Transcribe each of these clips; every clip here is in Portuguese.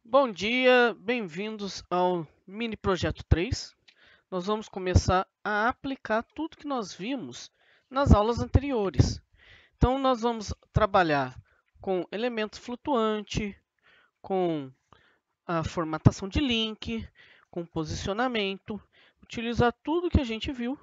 Bom dia, bem-vindos ao mini projeto 3. Nós vamos começar a aplicar tudo que nós vimos nas aulas anteriores. Então, nós vamos trabalhar com elemento flutuante, com a formatação de link, com posicionamento, utilizar tudo que a gente viu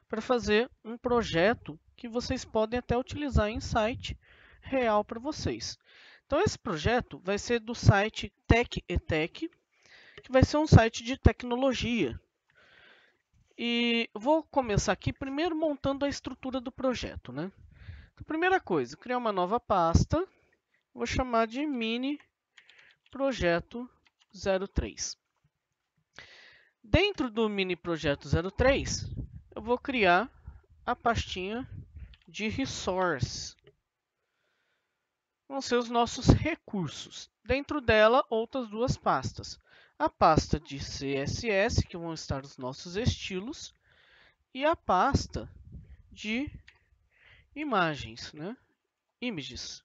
para fazer um projeto que vocês podem até utilizar em site real para vocês. Então, esse projeto vai ser do site TechEtech, que vai ser um site de tecnologia. E vou começar aqui primeiro montando a estrutura do projeto, né? Então, primeira coisa, criar uma nova pasta. Vou chamar de mini projeto 03. Dentro do mini projeto 03, eu vou criar a pastinha de resource. Vão ser os nossos recursos. Dentro dela, outras duas pastas. A pasta de CSS, que vão estar os nossos estilos, e a pasta de imagens, né? Images.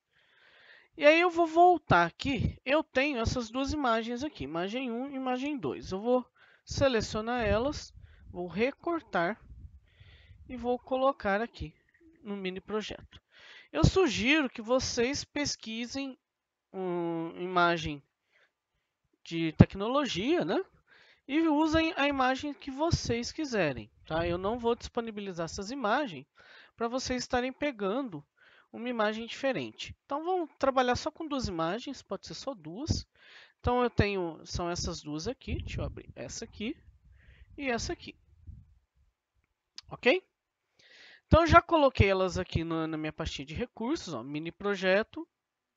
E aí eu vou voltar aqui. Eu tenho essas duas imagens aqui, imagem 1 e imagem 2. Eu vou selecionar elas, vou recortar e vou colocar aqui no mini projeto. Eu sugiro que vocês pesquisem imagem de tecnologia, né? E usem a imagem que vocês quiserem, tá? Eu não vou disponibilizar essas imagens para vocês estarem pegando uma imagem diferente. Então vamos trabalhar só com duas imagens, pode ser só duas. Então eu tenho, são essas duas aqui, deixa eu abrir essa aqui e essa aqui. Ok? Então já coloquei elas aqui na minha pastinha de recursos, ó, mini projeto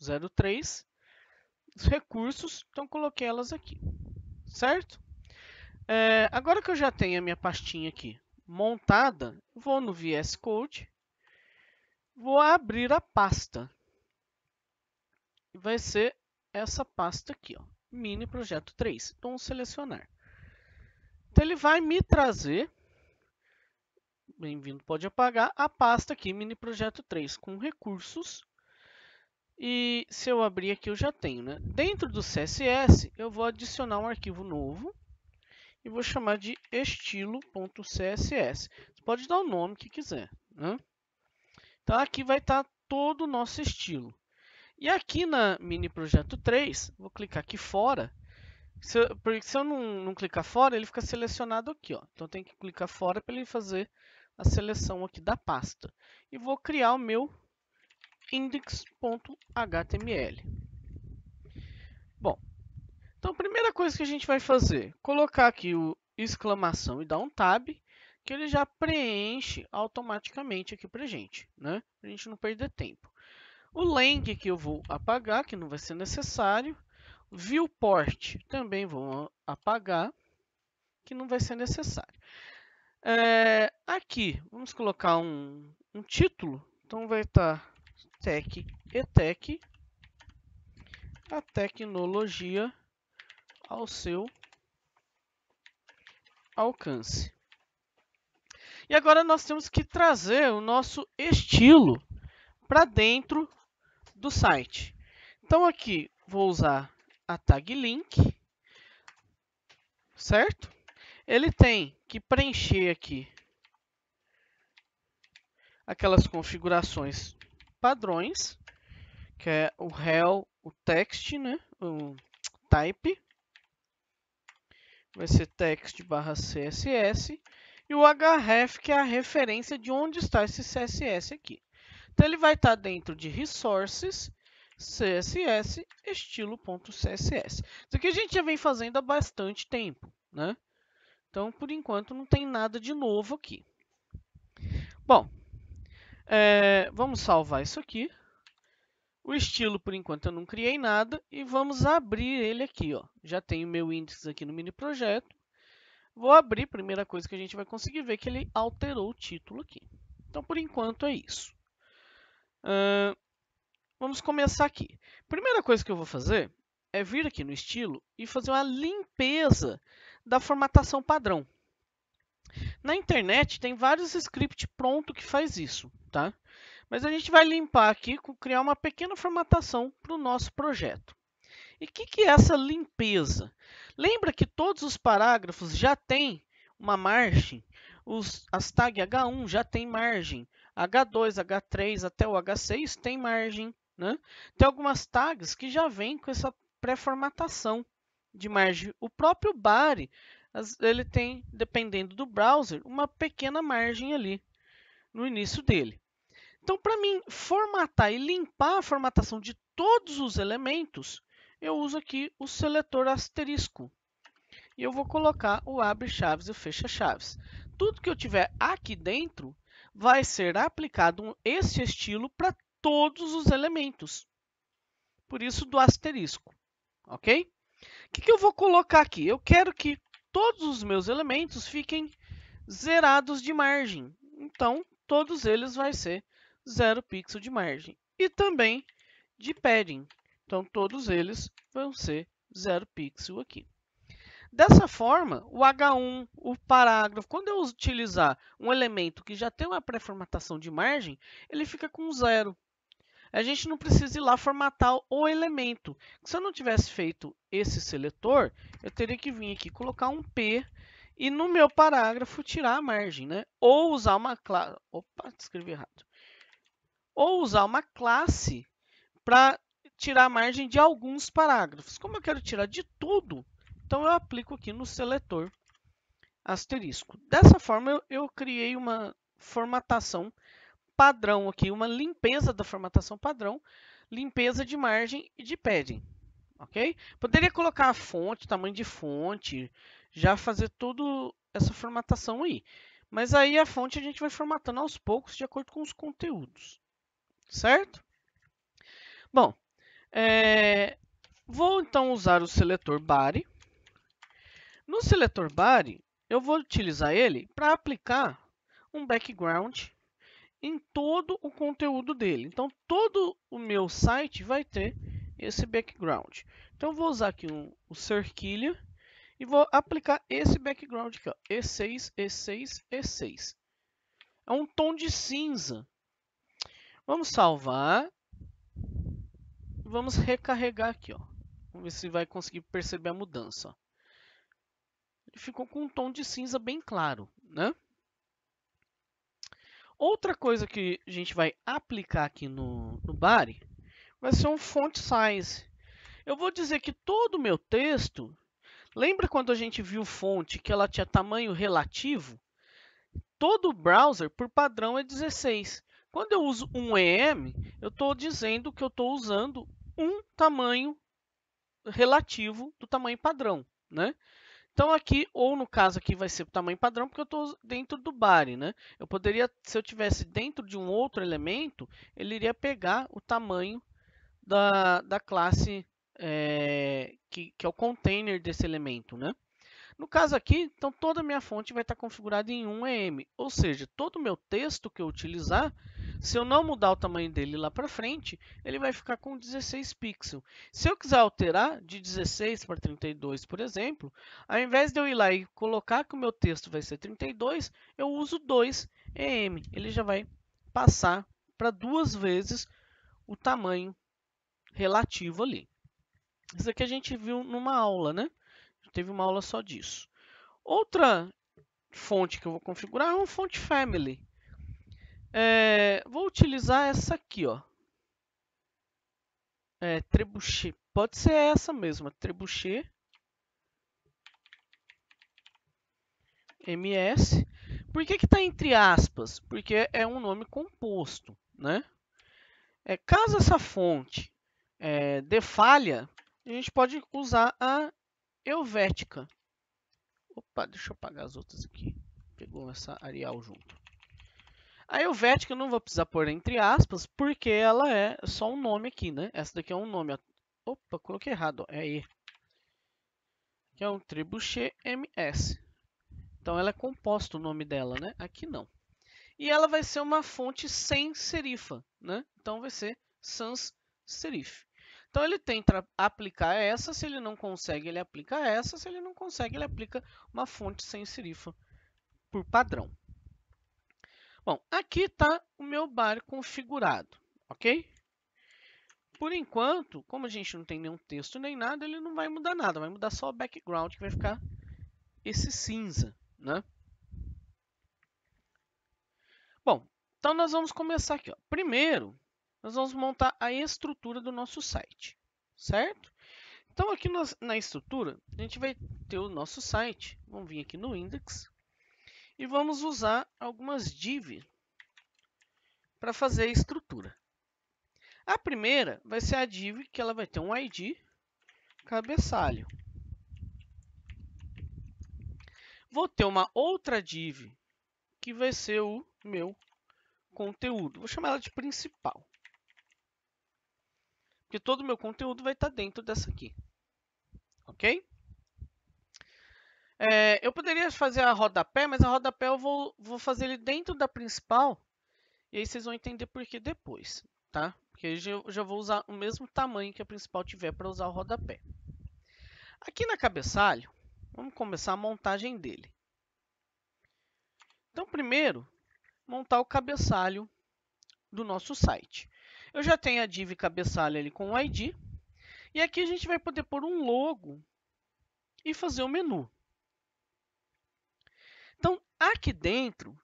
03. Os recursos, então coloquei elas aqui, certo? Agora que eu já tenho a minha pastinha aqui montada, vou no VS Code, vou abrir a pasta. Vai ser essa pasta aqui, ó, mini projeto 3. Então, selecionar. Então, ele vai me trazer, bem-vindo, pode apagar, a pasta aqui, mini projeto 3, com recursos. E se eu abrir aqui, eu já tenho, né? Dentro do CSS, eu vou adicionar um arquivo novo e vou chamar de estilo.css. Você pode dar o nome que quiser, né? Então, aqui vai estar todo o nosso estilo. E aqui na mini projeto 3, vou clicar aqui fora. Porque se eu não clicar fora, ele fica selecionado aqui, ó. Então, tem que clicar fora para ele fazer a seleção aqui da pasta. E vou criar o meu index.html. Bom, então a primeira coisa que a gente vai fazer, colocar aqui o exclamação e dar um tab, que ele já preenche automaticamente aqui para a gente, né? Para a gente não perder tempo. O lang que eu vou apagar, que não vai ser necessário. Viewport também vou apagar, que não vai ser necessário. Aqui, vamos colocar um título. Então vai estar TechEtech, a tecnologia ao seu alcance. E agora nós temos que trazer o nosso estilo para dentro do site. Então aqui vou usar a tag link, certo? Ele tem que preencher aqui aquelas configurações padrões, que é o rel, o text, né? O type, vai ser text/css, e o href, que é a referência de onde está esse CSS aqui. Então ele vai estar dentro de resources, CSS, estilo.css. Isso aqui a gente já vem fazendo há bastante tempo, né? Então, por enquanto, não tem nada de novo aqui. Bom, vamos salvar isso aqui. O estilo, por enquanto, eu não criei nada. E vamos abrir ele aqui, ó. Já tenho meu índice aqui no mini projeto. Vou abrir, primeira coisa que a gente vai conseguir ver que ele alterou o título aqui. Então, por enquanto, é isso. Vamos começar aqui. Primeira coisa que eu vou fazer é vir aqui no estilo e fazer uma limpeza da formatação padrão. Na internet tem vários scripts prontos que faz isso, tá? Mas a gente vai limpar aqui, criar uma pequena formatação para o nosso projeto. E o que é essa limpeza? Lembra que todos os parágrafos já têm uma margem? As tags H1 já tem margem, H2, H3 até o H6 tem margem, né? Tem algumas tags que já vêm com essa pré-formatação de margem. O próprio body, ele tem, dependendo do browser, uma pequena margem ali no início dele. Então, para mim formatar e limpar a formatação de todos os elementos, eu uso aqui o seletor asterisco. E eu vou colocar o abre chaves e o fecha chaves. Tudo que eu tiver aqui dentro vai ser aplicado esse estilo para todos os elementos. Por isso do asterisco, ok? O que eu vou colocar aqui? Eu quero que todos os meus elementos fiquem zerados de margem. Então, todos eles vão ser 0 pixel de margem. E também de padding. Então, todos eles vão ser 0 pixel aqui. Dessa forma, o H1, o parágrafo, quando eu utilizar um elemento que já tem uma pré-formatação de margem, ele fica com 0. A gente não precisa ir lá formatar o elemento. Se eu não tivesse feito esse seletor, eu teria que vir aqui colocar um P e no meu parágrafo tirar a margem, né? Ou usar uma classe. Opa, escrevi errado. Ou usar uma classe para tirar a margem de alguns parágrafos. Como eu quero tirar de tudo, então eu aplico aqui no seletor asterisco. Dessa forma, eu criei uma formatação padrão aqui, uma limpeza da formatação padrão, limpeza de margem e de padding, ok? Poderia colocar a fonte, tamanho de fonte, já fazer tudo essa formatação aí. Mas aí a fonte a gente vai formatando aos poucos de acordo com os conteúdos, certo? Bom, vou então usar o seletor body. No seletor body, eu vou utilizar ele para aplicar um background em todo o conteúdo dele. Então, todo o meu site vai ter esse background. Então, eu vou usar aqui o cerquilha e vou aplicar esse background aqui, ó, E6, E6, E6. É um tom de cinza. Vamos salvar. Vamos recarregar aqui, ó. Vamos ver se vai conseguir perceber a mudança. Ó. Ele ficou com um tom de cinza bem claro, né? Outra coisa que a gente vai aplicar aqui no body vai ser um font size. Eu vou dizer que todo o meu texto, lembra quando a gente viu fonte que ela tinha tamanho relativo? Todo browser, por padrão, é 16. Quando eu uso um EM, eu estou dizendo que eu estou usando um tamanho relativo do tamanho padrão, né? Então aqui, ou no caso aqui vai ser o tamanho padrão, porque eu estou dentro do body, né? Eu poderia, se eu tivesse dentro de um outro elemento, ele iria pegar o tamanho da classe que é o container desse elemento, né? No caso aqui, então toda a minha fonte vai estar configurada em 1EM, ou seja, todo o meu texto que eu utilizar, se eu não mudar o tamanho dele lá para frente, ele vai ficar com 16 pixels. Se eu quiser alterar de 16 para 32, por exemplo, ao invés de eu ir lá e colocar que o meu texto vai ser 32, eu uso 2EM. Ele já vai passar para 2 vezes o tamanho relativo ali. Isso aqui a gente viu numa aula, né? Teve uma aula só disso. Outra fonte que eu vou configurar é uma fonte family. Vou utilizar essa aqui, ó. Trebuchet. Pode ser essa mesma, Trebuchet MS. Por que está entre aspas? Porque é um nome composto, né? Caso essa fonte dê falha, a gente pode usar a Helvética. Opa, deixa eu apagar as outras aqui. Pegou essa Arial junto. A Helvética eu não vou precisar pôr entre aspas, porque ela é só um nome aqui, né? Essa daqui é um nome. Opa, coloquei errado. Ó. É E. Que é um Trebuchet MS. Então ela é composta o nome dela, né? Aqui não. E ela vai ser uma fonte sem serifa, né? Então vai ser sans serif. Então ele tenta aplicar essa, se ele não consegue, ele aplica essa, se ele não consegue, ele aplica uma fonte sem serifa por padrão. Bom, aqui está o meu bar configurado, ok? por enquanto, como a gente não tem nenhum texto nem nada, ele não vai mudar nada, vai mudar só o background, que vai ficar esse cinza, né? Bom, então nós vamos começar aqui. Ó. Primeiro, nós vamos montar a estrutura do nosso site, certo? Então aqui na estrutura, a gente vai ter o nosso site. Vamos vir aqui no index e vamos usar algumas divs para fazer a estrutura. A primeira vai ser a div que ela vai ter um ID cabeçalho. Vou ter uma outra div que vai ser o meu conteúdo. Vou chamar ela de principal. Porque todo o meu conteúdo vai estar dentro dessa aqui. Ok? Eu poderia fazer a rodapé, mas a rodapé eu vou fazer ele dentro da principal. E aí vocês vão entender por que depois, tá? Porque eu já vou usar o mesmo tamanho que a principal tiver para usar o rodapé. Aqui na cabeçalho, vamos começar a montagem dele. Então, primeiro, montar o cabeçalho do nosso site. Eu já tenho a div cabeçalho ali com o ID. E aqui a gente vai poder pôr um logo e fazer o menu. Então, aqui dentro,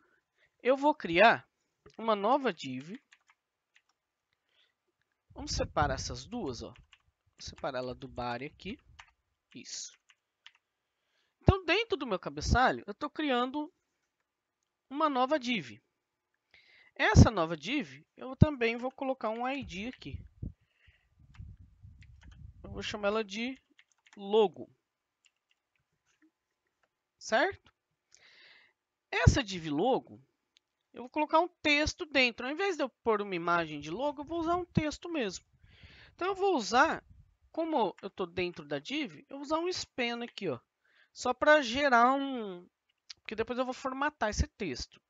eu vou criar uma nova div. Vamos separar essas duas, ó. Vou separar ela do body aqui. Isso. Então, dentro do meu cabeçalho, eu estou criando uma nova div. Essa nova div, eu também vou colocar um ID aqui. Eu vou chamar ela de logo. Certo? Essa div logo, eu vou colocar um texto dentro. Ao invés de eu pôr uma imagem de logo, eu vou usar um texto mesmo. Então, eu vou usar, como eu estou dentro da div, eu vou usar um span aqui, ó, só para gerar um... Porque depois eu vou formatar esse texto.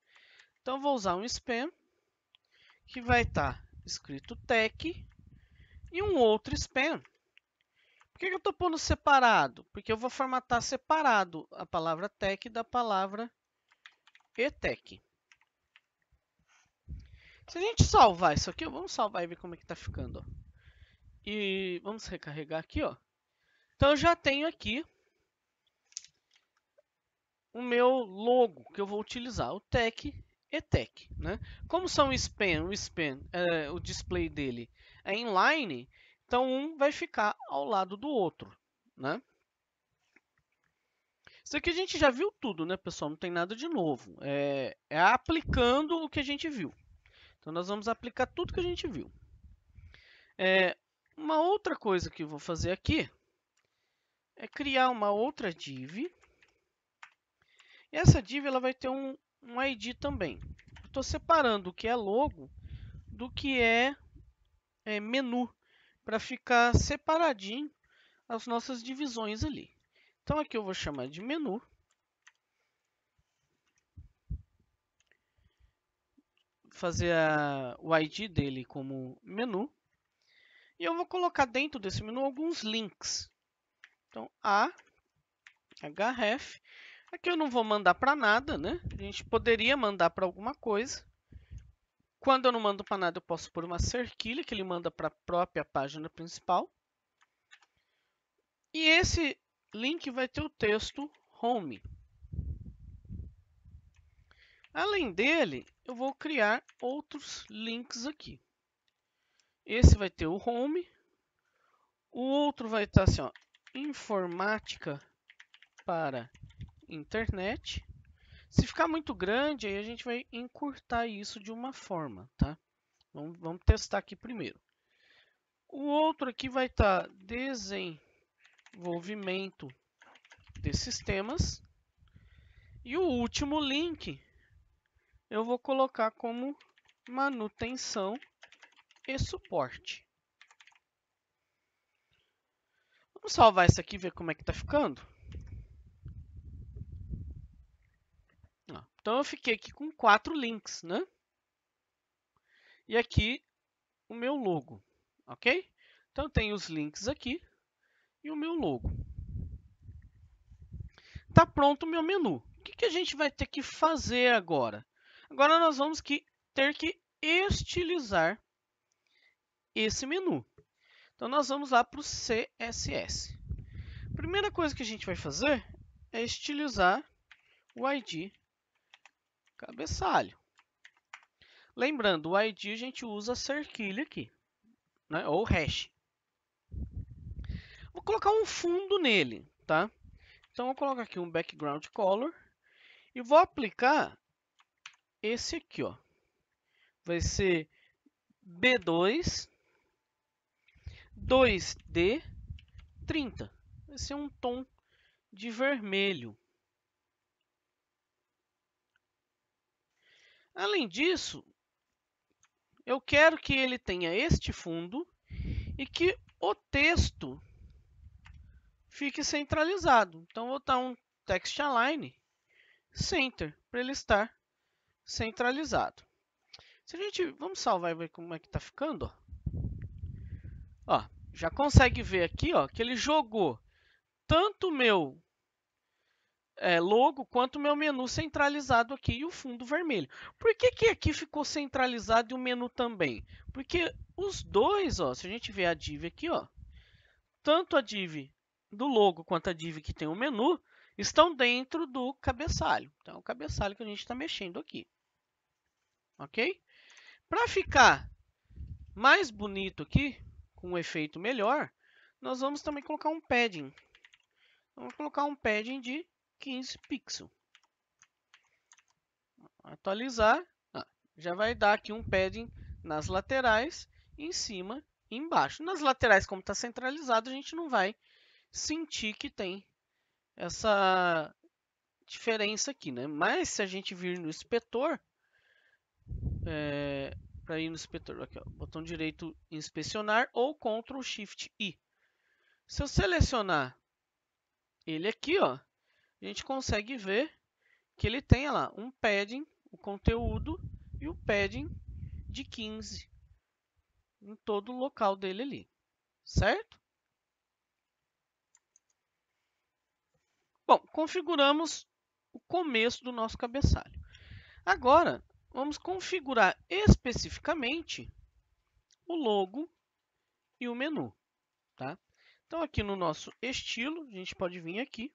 Então, eu vou usar um span que vai estar escrito tech e um outro span. Por que eu estou pondo separado? Porque eu vou formatar separado a palavra tech da palavra etech. Se a gente salvar isso aqui, vamos salvar e ver como é que está ficando. Ó. E vamos recarregar aqui. Ó. Então, eu já tenho aqui o meu logo que eu vou utilizar, o tech etech. Né? Como são o display dele é inline, então um vai ficar ao lado do outro. Né? Isso aqui a gente já viu tudo, né, pessoal? Não tem nada de novo. É aplicando o que a gente viu. Então, nós vamos aplicar tudo que a gente viu. Uma outra coisa que eu vou fazer aqui é criar uma outra div. E essa div ela vai ter um ID também. Estou separando o que é logo do que é menu, para ficar separadinho as nossas divisões ali. Então, aqui eu vou chamar de menu. Fazer o ID dele como menu. E eu vou colocar dentro desse menu alguns links. Então, href. Aqui eu não vou mandar para nada, né? A gente poderia mandar para alguma coisa. Quando eu não mando para nada, eu posso pôr uma cerquilha que ele manda para a própria página principal. E esse link vai ter o texto home. Além dele, eu vou criar outros links aqui. Esse vai ter o home. O outro vai estar assim, ó, informática para internet. Se ficar muito grande, aí a gente vai encurtar isso de uma forma, tá? Vamos testar aqui primeiro. O outro aqui vai estar desenvolvimento de sistemas. E o último link eu vou colocar como manutenção e suporte. Vamos salvar isso aqui e ver como é que está ficando. Então, eu fiquei aqui com 4 links, né? E aqui o meu logo, ok? Então, tem os links aqui e o meu logo. Tá pronto o meu menu. O que a gente vai ter que fazer agora? Agora, nós vamos ter que estilizar esse menu. Então, nós vamos lá para o CSS. Primeira coisa que a gente vai fazer é estilizar o ID cabeçalho. Lembrando, o ID a gente usa cerquilha aqui, né? Ou hash. Vou colocar um fundo nele, tá? Então, vou colocar aqui um background color e vou aplicar esse aqui, ó. Vai ser B2 2D 30. Vai ser um tom de vermelho. Além disso, eu quero que ele tenha este fundo e que o texto fique centralizado. Então, vou botar um text align center para ele estar centralizado. Se a gente, vamos salvar e ver como é que está ficando. Ó, já consegue ver aqui, ó, que ele jogou tanto o meu logo quanto o meu menu centralizado aqui e o fundo vermelho. Por que aqui ficou centralizado e o menu também? Porque os dois, ó, se a gente ver a div aqui, ó, tanto a div do logo quanto a div que tem o menu estão dentro do cabeçalho. Então, é o cabeçalho que a gente está mexendo aqui. Ok? Para ficar mais bonito aqui, com um efeito melhor, nós vamos também colocar um padding. Vamos colocar um padding de 15 pixels. Atualizar, já vai dar aqui um padding nas laterais, em cima e embaixo. Nas laterais, como está centralizado, a gente não vai sentir que tem essa diferença aqui, né? Mas se a gente vir no inspetor, para ir no inspetor, aqui, ó, botão direito inspecionar ou Ctrl Shift I. Se eu selecionar ele aqui, ó, a gente consegue ver que ele tem lá um padding, o conteúdo e o padding de 15 em todo o local dele ali, certo? Bom, configuramos o começo do nosso cabeçalho. Agora, vamos configurar especificamente o logo e o menu, tá? Então, aqui no nosso estilo, a gente pode vir aqui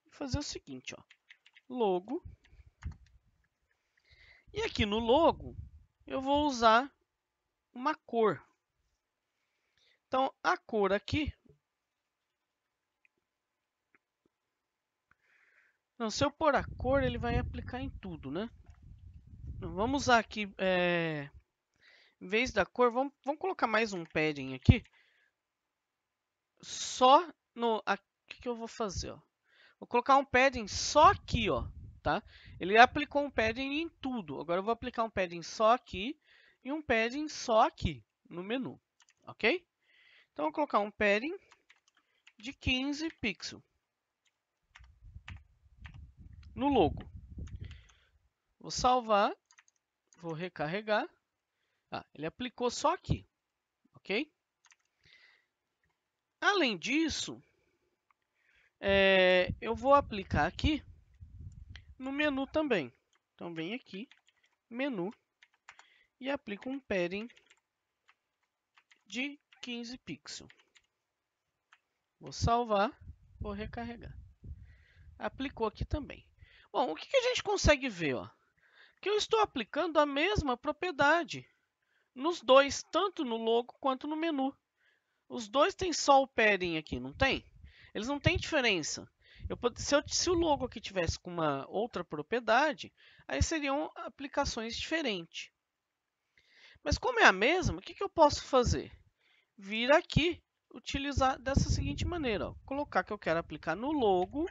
e fazer o seguinte, ó, logo. E aqui no logo, eu vou usar uma cor. Então, a cor aqui, não, se eu pôr a cor, ele vai aplicar em tudo, né? Vamos usar aqui, em vez da cor, vamos colocar mais um padding aqui. Só no... O que eu vou fazer? Ó? Vou colocar um padding só aqui, ó, tá? Ele aplicou um padding em tudo. Agora eu vou aplicar um padding só aqui e um padding só aqui no menu, ok? Então, eu vou colocar um padding de 15 pixels no logo. Vou salvar, vou recarregar. Ele aplicou só aqui, ok? Além disso, eu vou aplicar aqui no menu também. Então, vem aqui, menu, e aplico um padding de 15 pixels. Vou salvar, vou recarregar. Aplicou aqui também. Bom, o que a gente consegue ver? Ó? Que eu estou aplicando a mesma propriedade nos dois, tanto no logo quanto no menu. Os dois têm só o padding aqui, não tem? Eles não têm diferença. Se o logo aqui tivesse com uma outra propriedade, aí seriam aplicações diferentes. Mas como é a mesma, o que eu posso fazer? Vir aqui, utilizar dessa seguinte maneira. Ó, colocar que eu quero aplicar no logo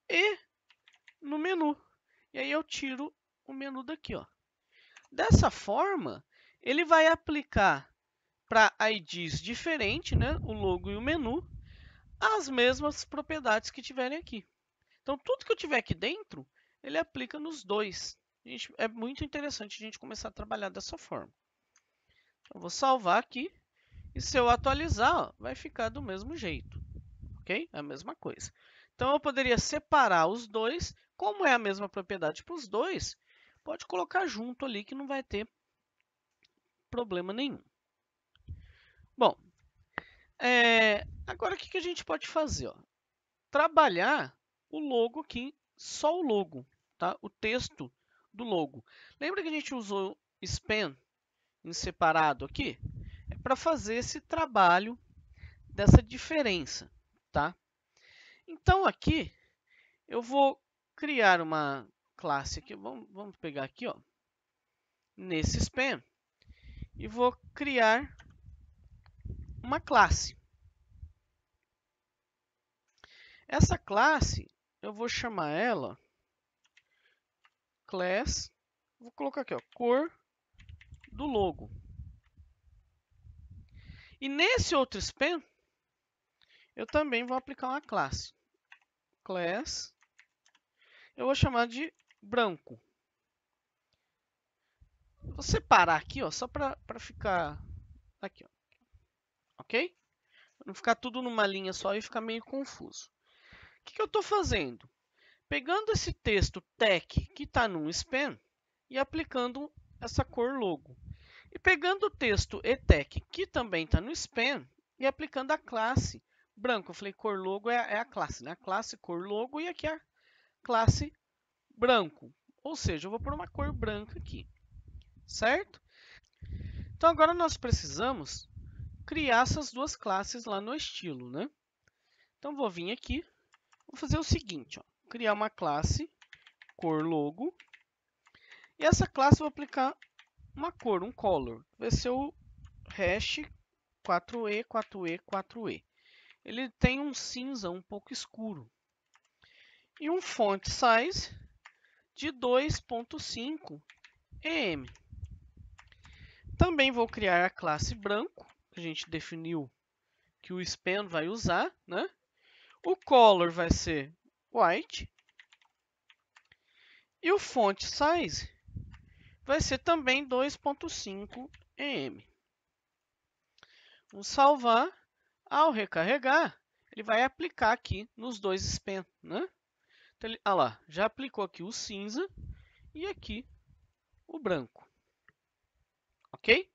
e no menu. E aí eu tiro o menu daqui. Ó. Dessa forma, ele vai aplicar para IDs diferentes, né, o logo e o menu, as mesmas propriedades que tiverem aqui. Então, tudo que eu tiver aqui dentro, ele aplica nos dois. É muito interessante a gente começar a trabalhar dessa forma. Então, vou salvar aqui. E se eu atualizar, ó, vai ficar do mesmo jeito. Ok? A mesma coisa. Então, eu poderia separar os dois. Como é a mesma propriedade para os dois, pode colocar junto ali que não vai ter problema nenhum. Bom, Agora, o que a gente pode fazer? Ó? Trabalhar o logo aqui, só o logo, tá? O texto do logo. Lembra que a gente usou span em separado aqui? É para fazer esse trabalho dessa diferença, tá? Então, aqui, eu vou criar uma classe aqui. Vamos pegar aqui, ó, nesse span, e vou criar uma classe. Essa classe, eu vou chamar ela class, vou colocar aqui, ó, cor do logo. E nesse outro span, eu também vou aplicar uma classe. Class, eu vou chamar de branco. Vou separar aqui, ó, só para ficar aqui, ó. Ok? Pra não ficar tudo numa linha só e ficar meio confuso. O que eu estou fazendo? Pegando esse texto tech que está num span e aplicando essa cor logo. E pegando o texto etec que também está no span e aplicando a classe branco. Eu falei cor logo é a classe, né? A classe cor logo e aqui a classe branco. Ou seja, eu vou pôr uma cor branca aqui, certo? Então agora nós precisamos criar essas duas classes lá no estilo, né? Então vou vir aqui, vou fazer o seguinte, ó, criar uma classe cor logo e essa classe eu vou aplicar uma cor, um color. Vai ser o hash 4e, 4e, 4e. Ele tem um cinza um pouco escuro. E um font size de 2.5 em. Também vou criar a classe branco, que a gente definiu que o span vai usar, né? O color vai ser white. E o font size vai ser também 2.5 em. Vamos salvar. Ao recarregar, ele vai aplicar aqui nos dois span, né? Então, olha lá, já aplicou aqui o cinza e aqui o branco. Ok?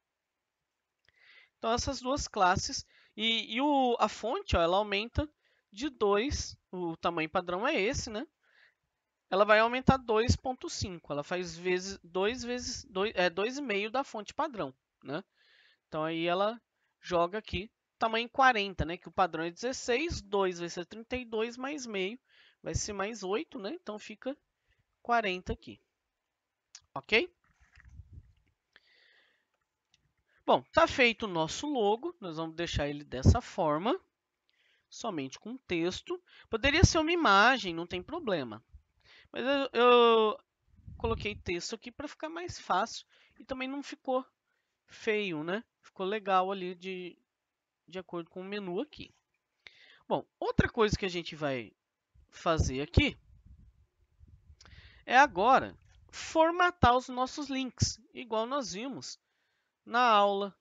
Então, essas duas classes. E a fonte, ó, ela aumenta de 2. O tamanho padrão é esse, né? Ela vai aumentar 2.5. Ela faz 2,5 da fonte padrão, né? Então, aí ela joga aqui tamanho 40, né? Que o padrão é 16. 2 vai ser 32 mais meio. Vai ser mais 8, né? Então, fica 40 aqui. Ok? Bom, tá feito o nosso logo. Nós vamos deixar ele dessa forma. Somente com texto. Poderia ser uma imagem, não tem problema. Mas eu coloquei texto aqui para ficar mais fácil. E também não ficou feio, né? Ficou legal ali de acordo com o menu aqui. Bom, outra coisa que a gente vai fazer aqui é agora formatar os nossos links, igual nós vimos na aula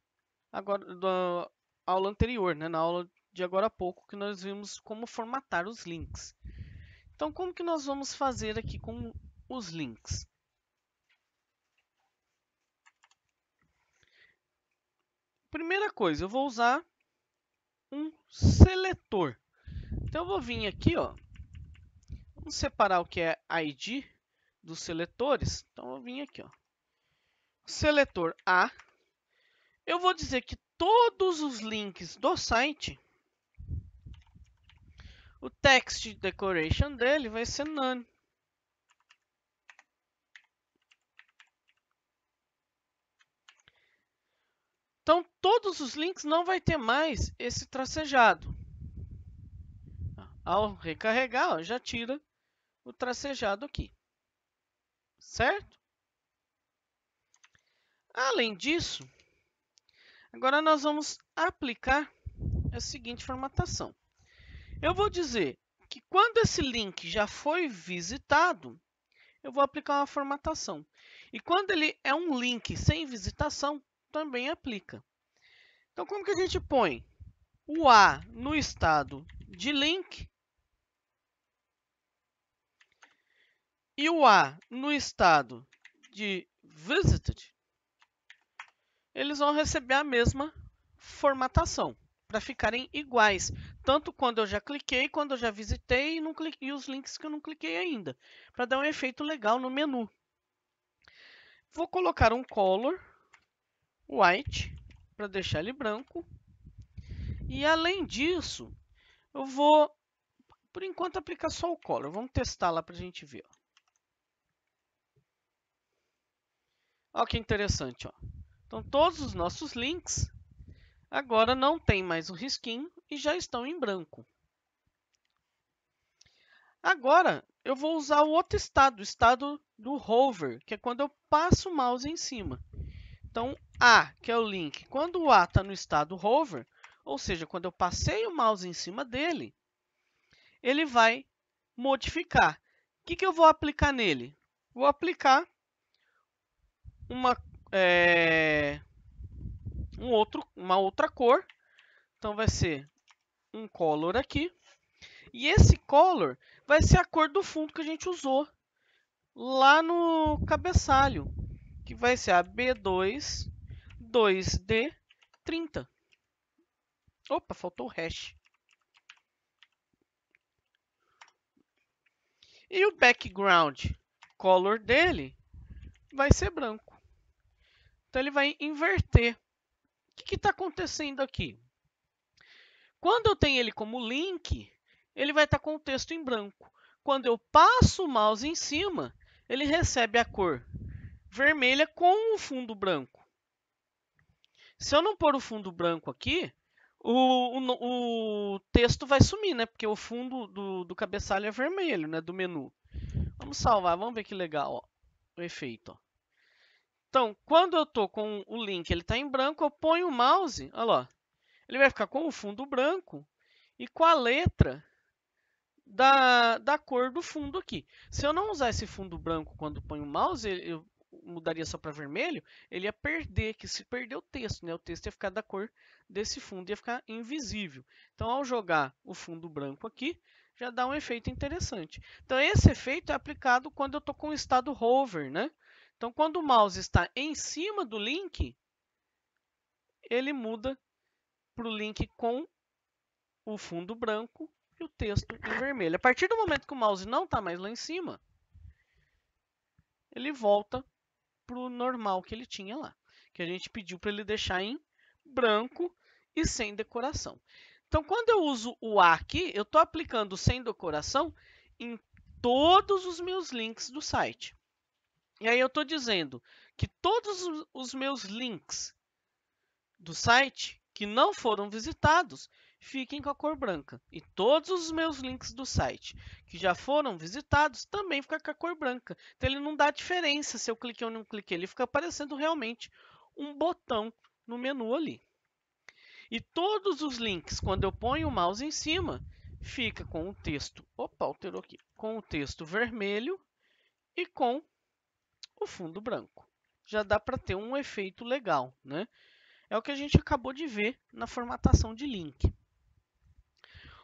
aula anterior, né? Na aula de agora há pouco, que nós vimos como formatar os links. Então, como que nós vamos fazer aqui com os links? Primeira coisa, eu vou usar um seletor. Então, eu vou vir aqui, ó, vamos separar o que é ID dos seletores. Então, eu vou vir aqui, ó, seletor A. Eu vou dizer que todos os links do site, o text decoration dele vai ser none. Então, todos os links não vai ter mais esse tracejado. Ao recarregar, ó, já tira o tracejado aqui. Certo? Além disso, agora nós vamos aplicar a seguinte formatação. Eu vou dizer que quando esse link já foi visitado, eu vou aplicar uma formatação. E quando ele é um link sem visitação, também aplica. Então, como que a gente põe o A no estado de link e o A no estado de visited? Eles vão receber a mesma formatação. para ficarem iguais, tanto quando eu já cliquei, quando eu já visitei e os links que eu não cliquei ainda, para dar um efeito legal no menu. Vou colocar um color white para deixar ele branco. E além disso, eu vou, por enquanto, aplicar só o color. Vamos testar lá para a gente ver. Olha que interessante. Ó. Então, todos os nossos links agora não tem mais o risquinho e já estão em branco. Agora, eu vou usar o outro estado, o estado do hover, que é quando eu passo o mouse em cima. Então, A, que é o link, quando o A está no estado hover, ou seja, quando eu passei o mouse em cima dele, ele vai modificar. O que eu vou aplicar nele? Vou aplicar uma outra cor. Então, vai ser um color aqui. E esse color vai ser a cor do fundo que a gente usou lá no cabeçalho, que vai ser a B2 2D30. Opa, faltou o hash. E o background color dele vai ser branco. Então, ele vai inverter. O que está acontecendo aqui? Quando eu tenho ele como link, ele vai estar com o texto em branco. Quando eu passo o mouse em cima, ele recebe a cor vermelha com o fundo branco. Se eu não pôr o fundo branco aqui, o texto vai sumir, né? Porque o fundo do cabeçalho é vermelho, né? Do menu. Vamos salvar, vamos ver que legal, ó, o efeito. Ó. Então, quando eu estou com o link, ele está em branco, eu ponho o mouse, olha lá, ele vai ficar com o fundo branco e com a letra da cor do fundo aqui. Se eu não usar esse fundo branco quando ponho o mouse, eu mudaria só para vermelho, ele ia perder, que se perder o texto, né? O texto ia ficar da cor desse fundo, ia ficar invisível. Então, ao jogar o fundo branco aqui, já dá um efeito interessante. Então, esse efeito é aplicado quando eu estou com o estado hover, né? Então, quando o mouse está em cima do link, ele muda para o link com o fundo branco e o texto em vermelho. A partir do momento que o mouse não está mais lá em cima, ele volta para o normal que ele tinha lá, que a gente pediu para ele deixar em branco e sem decoração. Então, quando eu uso o A aqui, eu estou aplicando sem decoração em todos os meus links do site. E aí eu estou dizendo que todos os meus links do site que não foram visitados fiquem com a cor branca. E todos os meus links do site que já foram visitados também ficam com a cor branca. Então ele não dá diferença se eu cliquei ou não cliquei. Ele fica aparecendo realmente um botão no menu ali. E todos os links, quando eu ponho o mouse em cima, fica com o texto. Opa, alterou aqui. Com o texto vermelho e com o fundo branco. Já dá para ter um efeito legal, né? É o que a gente acabou de ver na formatação de link.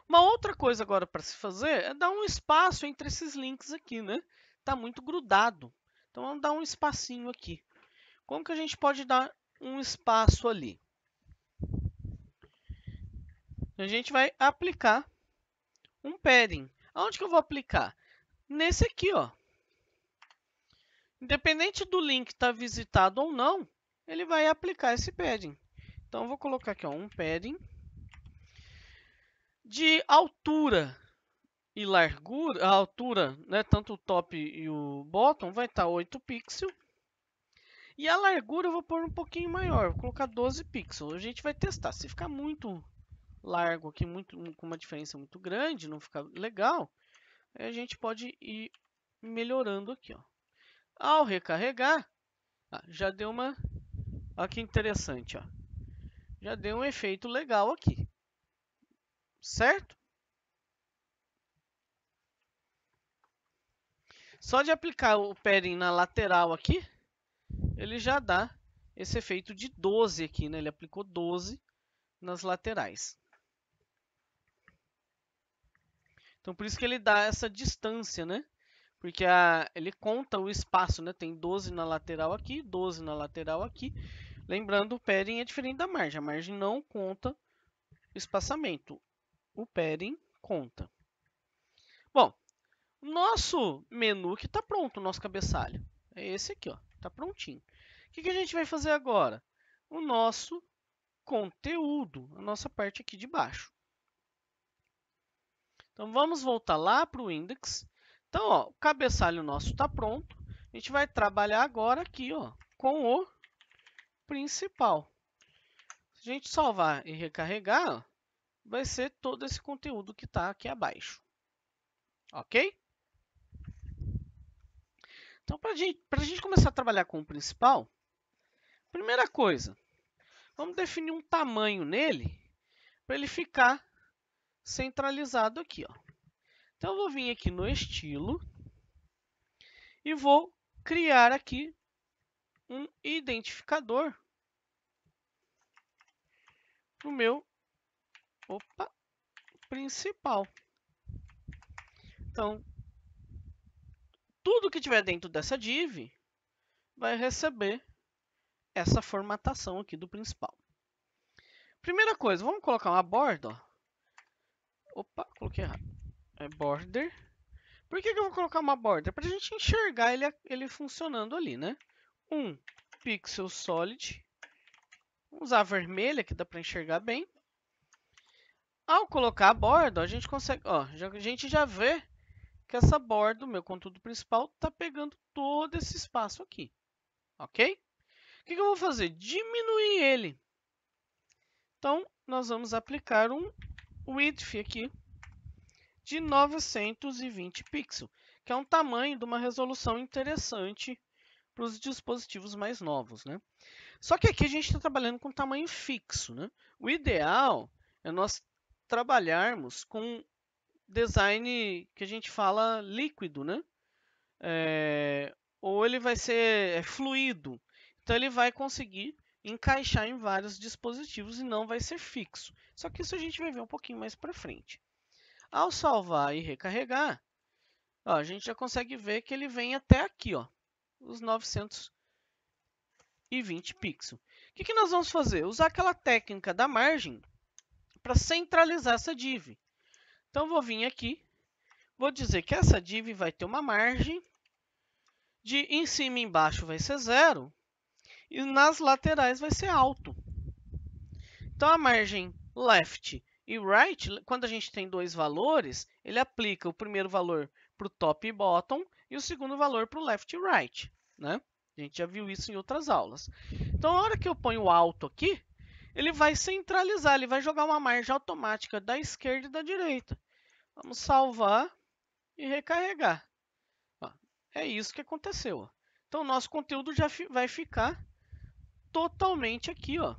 Uma outra coisa agora para se fazer é dar um espaço entre esses links aqui, né? Está muito grudado. Então, vamos dar um espacinho aqui. Como que a gente pode dar um espaço ali? A gente vai aplicar um padding. Aonde que eu vou aplicar? Nesse aqui, ó. Independente do link estar visitado ou não, ele vai aplicar esse padding. Então, eu vou colocar aqui ó, um padding de altura e largura, a altura, né, tanto o top e o bottom, vai estar 8 pixels. E a largura eu vou pôr um pouquinho maior, vou colocar 12 pixels. A gente vai testar. Se ficar muito largo aqui, com uma diferença muito grande, não ficar legal, a gente pode ir melhorando aqui. Ó. Ao recarregar, já deu uma... Olha que interessante. Ó. Já deu um efeito legal aqui. Certo? Só de aplicar o padding na lateral aqui, ele já dá esse efeito de 12 aqui, né? Ele aplicou 12 nas laterais. Então, por isso que ele dá essa distância, né? Porque ele conta o espaço, né? Tem 12 na lateral aqui, 12 na lateral aqui. Lembrando, o padding é diferente da margem. A margem não conta espaçamento, o padding conta. Bom, nosso menu que está pronto, o nosso cabeçalho. É esse aqui, ó, está prontinho. O que a gente vai fazer agora? O nosso conteúdo, a nossa parte aqui de baixo. Então, vamos voltar lá para o index. Então, ó, o cabeçalho nosso está pronto. A gente vai trabalhar agora aqui, ó, com o principal. Se a gente salvar e recarregar, ó, vai ser todo esse conteúdo que está aqui abaixo. Ok? Então, para a gente começar a trabalhar com o principal, primeira coisa, vamos definir um tamanho nele para ele ficar centralizado aqui, ó. Então, eu vou vir aqui no estilo e vou criar aqui um identificador para o meu principal. Então, tudo que tiver dentro dessa div vai receber essa formatação aqui do principal. Primeira coisa, vamos colocar uma borda. Ó. Opa, coloquei errado. É border. Por que eu vou colocar uma borda? Para a gente enxergar ele funcionando ali, né? Um pixel solid. Vamos usar a vermelha, que dá para enxergar bem. Ao colocar a borda, a gente consegue, ó, a gente já vê que essa borda, o meu conteúdo principal, está pegando todo esse espaço aqui, ok? O que eu vou fazer? Diminuir ele. Então, nós vamos aplicar um width aqui de 920 pixels, que é um tamanho de uma resolução interessante para os dispositivos mais novos, né? Só que aqui a gente está trabalhando com tamanho fixo, né? O ideal é nós trabalharmos com design que a gente fala líquido, né? Ou ele vai ser fluido. Então, ele vai conseguir encaixar em vários dispositivos e não vai ser fixo. Só que isso a gente vai ver um pouquinho mais para frente. Ao salvar e recarregar, ó, a gente já consegue ver que ele vem até aqui, ó, os 920 pixels. O que nós vamos fazer? Usar aquela técnica da margem para centralizar essa div. Então, vou vir aqui, vou dizer que essa div vai ter uma margem de em cima e embaixo vai ser 0 e nas laterais vai ser alto. Então, a margem left e right, quando a gente tem dois valores, ele aplica o primeiro valor para o top e bottom e o segundo valor para o left e right, né? A gente já viu isso em outras aulas. Então, na hora que eu ponho o alto aqui, ele vai centralizar, ele vai jogar uma margem automática da esquerda e da direita. Vamos salvar e recarregar. Ó, é isso que aconteceu. Ó. Então, o nosso conteúdo já vai ficar totalmente aqui, ó,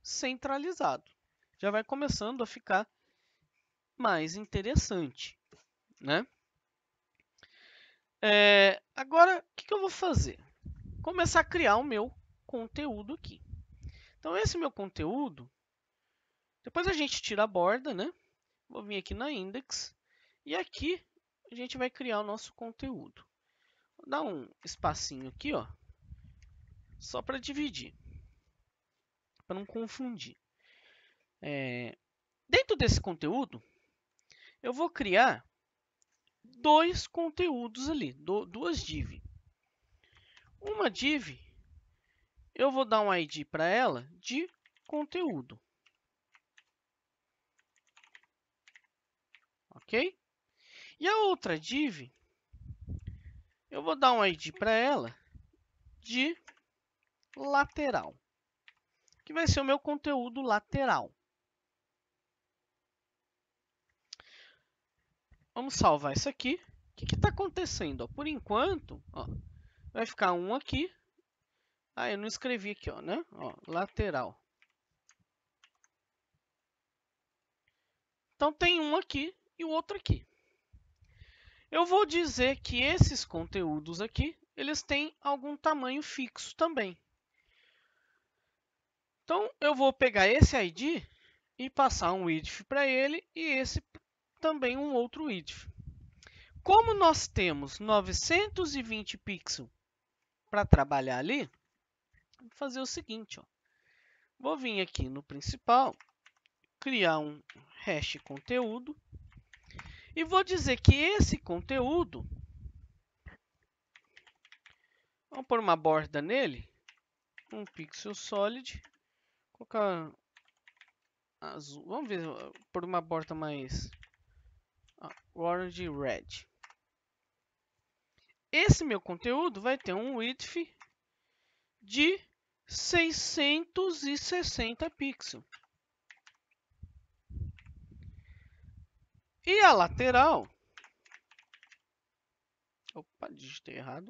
centralizado. Já vai começando a ficar mais interessante, né? Agora, o que eu vou fazer? Começar a criar o meu conteúdo aqui. Então, esse meu conteúdo, depois a gente tira a borda, né? Vou vir aqui na index e aqui a gente vai criar o nosso conteúdo. Vou dar um espacinho aqui, ó, só para dividir, para não confundir. Dentro desse conteúdo, eu vou criar dois conteúdos ali, duas div. Uma div, eu vou dar um ID para ela de conteúdo. Ok? E a outra div, eu vou dar um ID para ela de lateral, que vai ser o meu conteúdo lateral. Vamos salvar isso aqui. O que está acontecendo? Ó, por enquanto, ó, vai ficar um aqui. Ah, eu não escrevi aqui, ó, né? Ó, lateral. Então, tem um aqui e o outro aqui. Eu vou dizer que esses conteúdos aqui, eles têm algum tamanho fixo também. Então, eu vou pegar esse ID e passar um width para ele e esse também um outro width. Como nós temos 920 pixels para trabalhar ali, vou fazer o seguinte, ó. Vou vir aqui no principal, criar um hash conteúdo e vou dizer que esse conteúdo, vamos pôr uma borda nele, um pixel solid, colocar azul, vamos ver, por uma borda mais orange red. Esse meu conteúdo vai ter um width de 660 pixels. E a lateral, opa, digitei errado,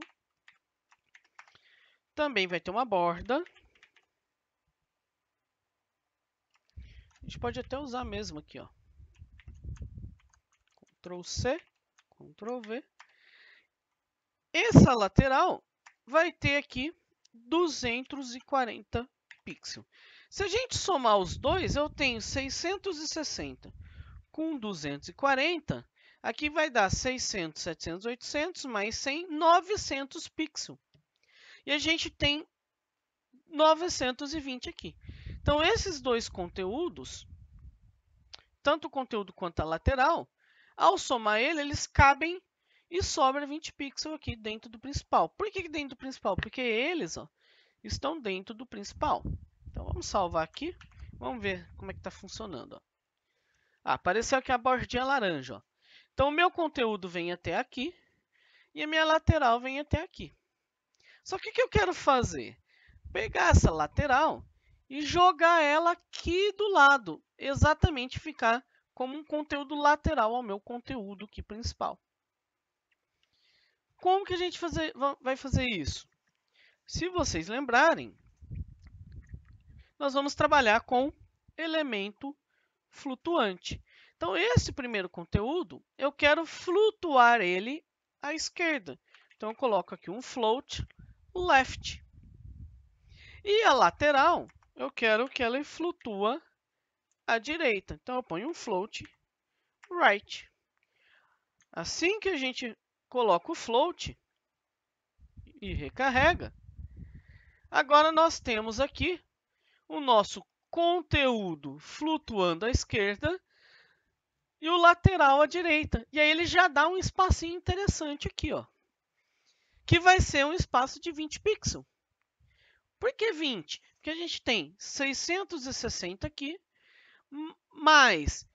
também vai ter uma borda. A gente pode até usar mesmo aqui, ó. Ctrl C, Ctrl V. Essa lateral vai ter aqui 240 pixels. Se a gente somar os dois, eu tenho 660 com 240. Aqui vai dar 600, 700, 800, mais 100, 900 pixels. E a gente tem 920 aqui. Então, esses dois conteúdos, tanto o conteúdo quanto a lateral, ao somar eles cabem e sobra 20 pixels aqui dentro do principal. Por que dentro do principal? Porque eles estão dentro do principal. Então, vamos salvar aqui. Vamos ver como é que está funcionando. Apareceu aqui a bordinha laranja. Então, o meu conteúdo vem até aqui e a minha lateral vem até aqui. Só que o que eu quero fazer? Pegar essa lateral e jogar ela aqui do lado. Exatamente ficar como um conteúdo lateral ao meu conteúdo aqui principal. Como que a gente vai fazer isso? Se vocês lembrarem, nós vamos trabalhar com elemento flutuante. Então, esse primeiro conteúdo, eu quero flutuar ele à esquerda. Então, eu coloco aqui um float left. E a lateral, eu quero que ela flutua à direita. Então, eu ponho um float right. Assim que a gente coloca o float e recarrega, agora nós temos aqui o nosso conteúdo flutuando à esquerda e o lateral à direita. E aí ele já dá um espacinho interessante aqui, ó, que vai ser um espaço de 20 pixels. Por que 20? Porque a gente tem 660 aqui, mais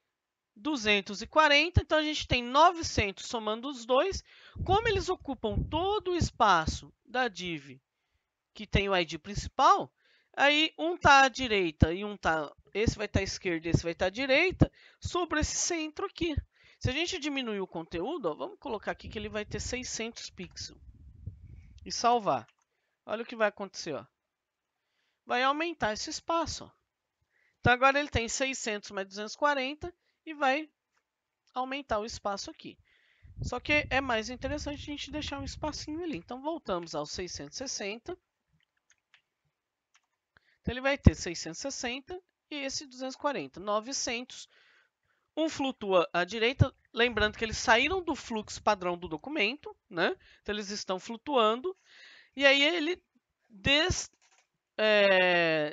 240, então a gente tem 900 somando os dois. Como eles ocupam todo o espaço da div que tem o ID principal, aí um está à direita e esse vai estar à esquerda e esse vai estar à direita, sobre esse centro aqui. Se a gente diminuir o conteúdo, vamos colocar aqui que ele vai ter 600 pixels e salvar. Olha o que vai acontecer, ó. Vai aumentar esse espaço, ó. Então agora ele tem 600 mais 240 e vai aumentar o espaço aqui. Só que é mais interessante a gente deixar um espacinho ali. Então voltamos aos 660. Então ele vai ter 660 e esse 240, 900. Um flutua à direita, lembrando que eles saíram do fluxo padrão do documento, né? Então eles estão flutuando. E aí ele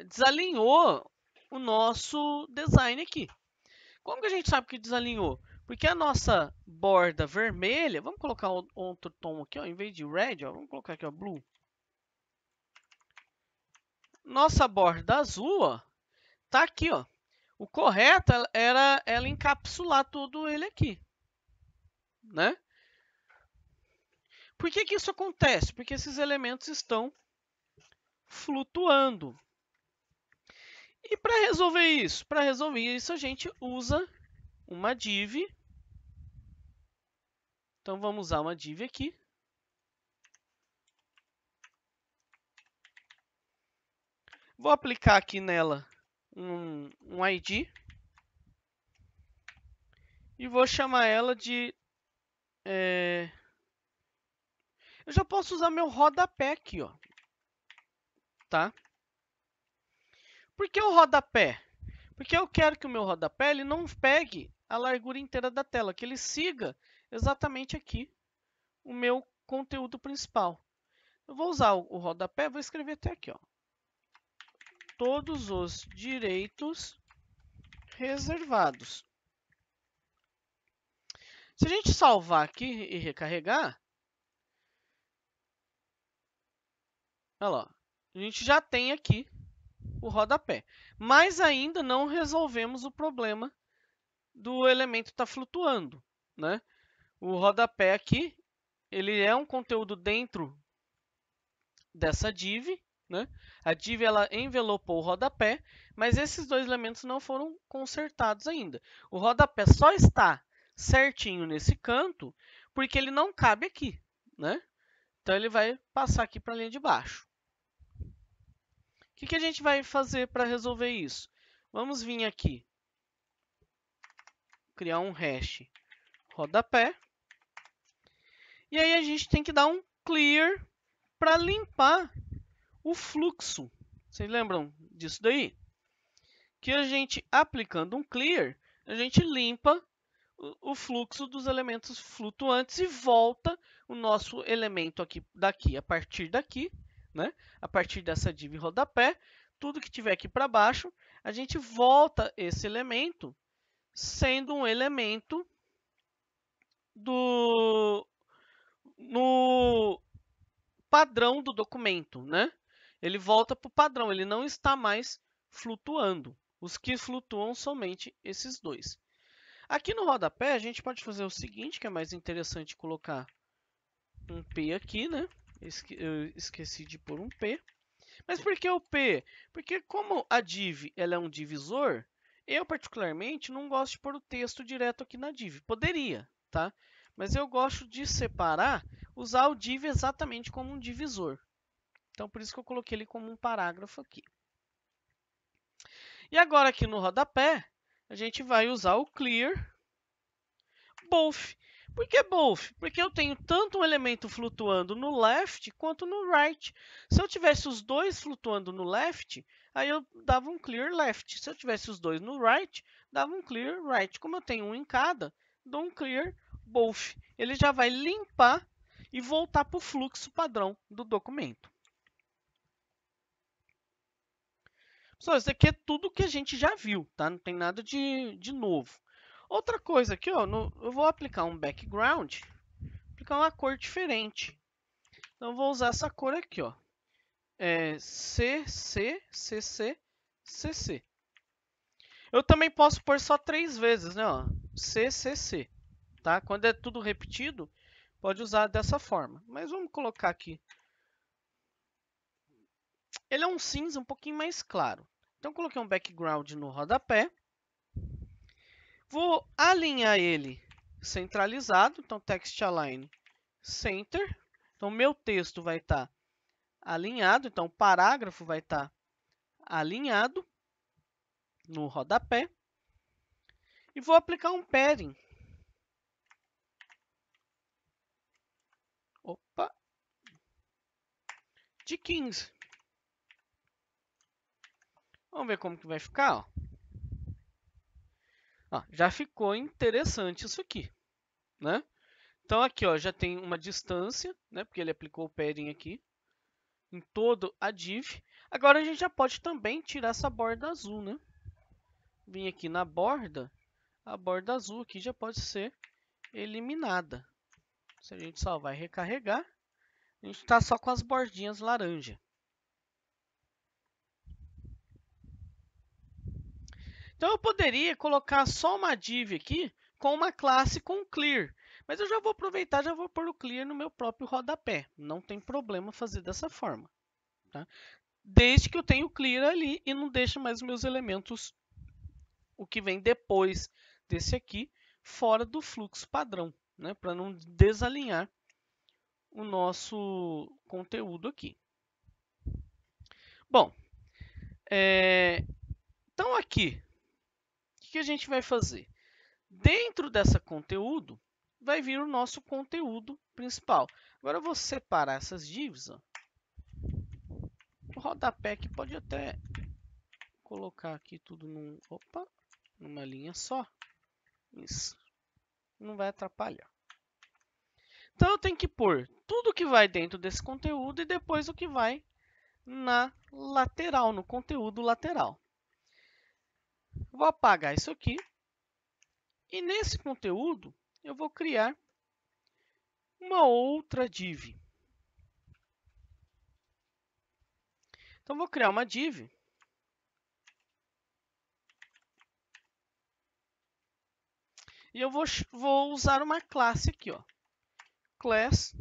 desalinhou o nosso design aqui. Como que a gente sabe que desalinhou? Porque a nossa borda vermelha, vamos colocar outro tom aqui, ó, em vez de red, ó, vamos colocar aqui, ó, blue. Nossa borda azul, ó, tá aqui, ó. O correto era ela encapsular tudo ele aqui, né? Por que isso acontece? Porque esses elementos estão flutuando. E para resolver isso, a gente usa uma div. Então vamos usar uma div aqui. Vou aplicar aqui nela um ID e vou chamar ela de... Eu já posso usar meu rodapé aqui, ó. Tá? Por que o rodapé? Porque eu quero que o meu rodapé ele não pegue a largura inteira da tela, que ele siga exatamente aqui o meu conteúdo principal. Eu vou usar o rodapé, vou escrever até aqui, ó. Todos os direitos reservados. Se a gente salvar aqui e recarregar, olha lá, a gente já tem aqui o rodapé, mas ainda não resolvemos o problema do elemento estar flutuando, né? O rodapé aqui, ele é um conteúdo dentro dessa div, né? A div ela envelopou o rodapé, mas esses dois elementos não foram consertados ainda. O rodapé só está certinho nesse canto porque ele não cabe aqui, né? Então ele vai passar aqui para a linha de baixo. O que a gente vai fazer para resolver isso? Vamos vir aqui, criar um hash rodapé. E aí a gente tem que dar um clear para limpar o fluxo. Vocês lembram disso daí? Que a gente, aplicando um clear, a gente limpa o fluxo dos elementos flutuantes e volta o nosso elemento aqui, a partir daqui, né? A partir dessa div rodapé, tudo que tiver aqui para baixo, a gente volta esse elemento sendo um elemento no padrão do documento, né? Ele volta para o padrão, ele não está mais flutuando. Os que flutuam somente esses dois. Aqui no rodapé, a gente pode fazer o seguinte, que é mais interessante colocar um P aqui, né? Eu esqueci de pôr um P. Mas por que o P? Porque como a div ela é um divisor, eu particularmente não gosto de pôr o texto direto aqui na div. Poderia, tá? Mas eu gosto de separar, usar o div exatamente como um divisor. Então, por isso que eu coloquei ele como um parágrafo aqui. E agora aqui no rodapé, a gente vai usar o clear both. Por que both? Porque eu tenho tanto um elemento flutuando no left quanto no right. Se eu tivesse os dois flutuando no left, aí eu dava um clear left. Se eu tivesse os dois no right, dava um clear right. Como eu tenho um em cada, dou um clear both. Ele já vai limpar e voltar para o fluxo padrão do documento. Pessoal, isso aqui é tudo que a gente já viu, tá? Não tem nada de novo. Outra coisa aqui, ó, eu vou aplicar um background, aplicar uma cor diferente. Então, eu vou usar essa cor aqui, ó. CC, CC, CC. Eu também posso pôr só 3 vezes, né? Ó, CCC, tá? Quando é tudo repetido, pode usar dessa forma. Mas vamos colocar aqui. Ele é um cinza um pouquinho mais claro. Então, coloquei um background no rodapé. Vou alinhar ele centralizado. Então, text align center. Então, meu texto vai estar alinhado. Então, o parágrafo vai estar alinhado no rodapé. E vou aplicar um padding. Opa! De 15. Vamos ver como que vai ficar, ó. Ó, já ficou interessante isso aqui, né? Então aqui, ó, já tem uma distância, né? Porque ele aplicou o padding aqui em todo a div. Agora a gente já pode também tirar essa borda azul, né? Vim aqui na borda, a borda azul aqui já pode ser eliminada. Se a gente salvar e recarregar, a gente está só com as bordinhas laranja. Então eu poderia colocar só uma div aqui com uma classe com clear. Mas eu já vou aproveitar, já vou pôr o clear no meu próprio rodapé. Não tem problema fazer dessa forma, tá? Desde que eu tenha o clear ali e não deixe mais os meus elementos, o que vem depois desse aqui, fora do fluxo padrão, né? Para não desalinhar o nosso conteúdo aqui. Bom, então aqui, o que a gente vai fazer? Dentro dessa conteúdo, vai vir o nosso conteúdo principal. Agora eu vou separar essas divs. Ó. O rodapé aqui pode até colocar aqui tudo numa linha só. Isso. Não vai atrapalhar. Então eu tenho que pôr tudo que vai dentro desse conteúdo e depois o que vai na lateral, no conteúdo lateral. Eu vou apagar isso aqui. E nesse conteúdo, eu vou criar uma outra div. Então, vou criar uma div. E eu vou usar uma classe aqui, ó, class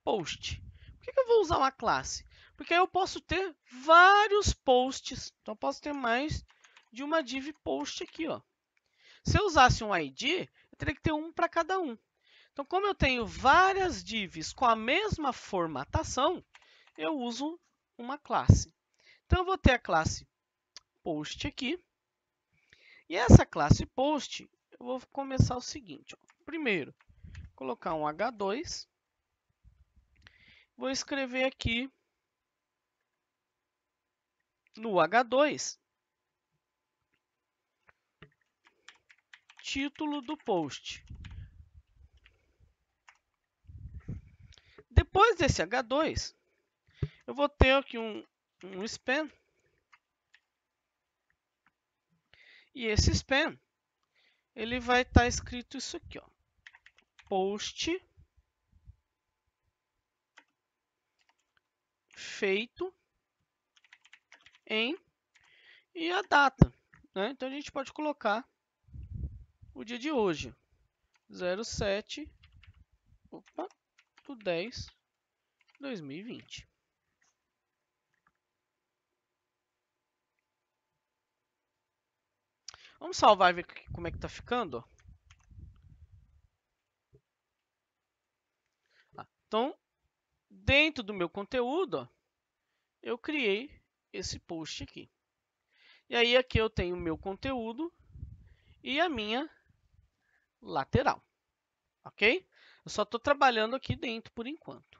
post. Por que eu vou usar uma classe? Porque aí eu posso ter vários posts. Então, eu posso ter mais de uma div post aqui, ó. Se eu usasse um ID, eu teria que ter um para cada um. Então, como eu tenho várias divs com a mesma formatação, eu uso uma classe. Então, eu vou ter a classe post aqui. E essa classe post, eu vou começar o seguinte. Ó. Primeiro, colocar um H2. Vou escrever aqui no H2 título do post. Depois desse H2, eu vou ter aqui um span. E esse span, ele vai estar escrito isso aqui, ó, post feito em e a data. Né? Então, a gente pode colocar o dia de hoje, 07/10/2020. Vamos salvar e ver como é que está ficando. Então, dentro do meu conteúdo, ó, eu criei esse post aqui. E aí, aqui eu tenho o meu conteúdo e a minha lateral. Ok? Eu só estou trabalhando aqui dentro por enquanto.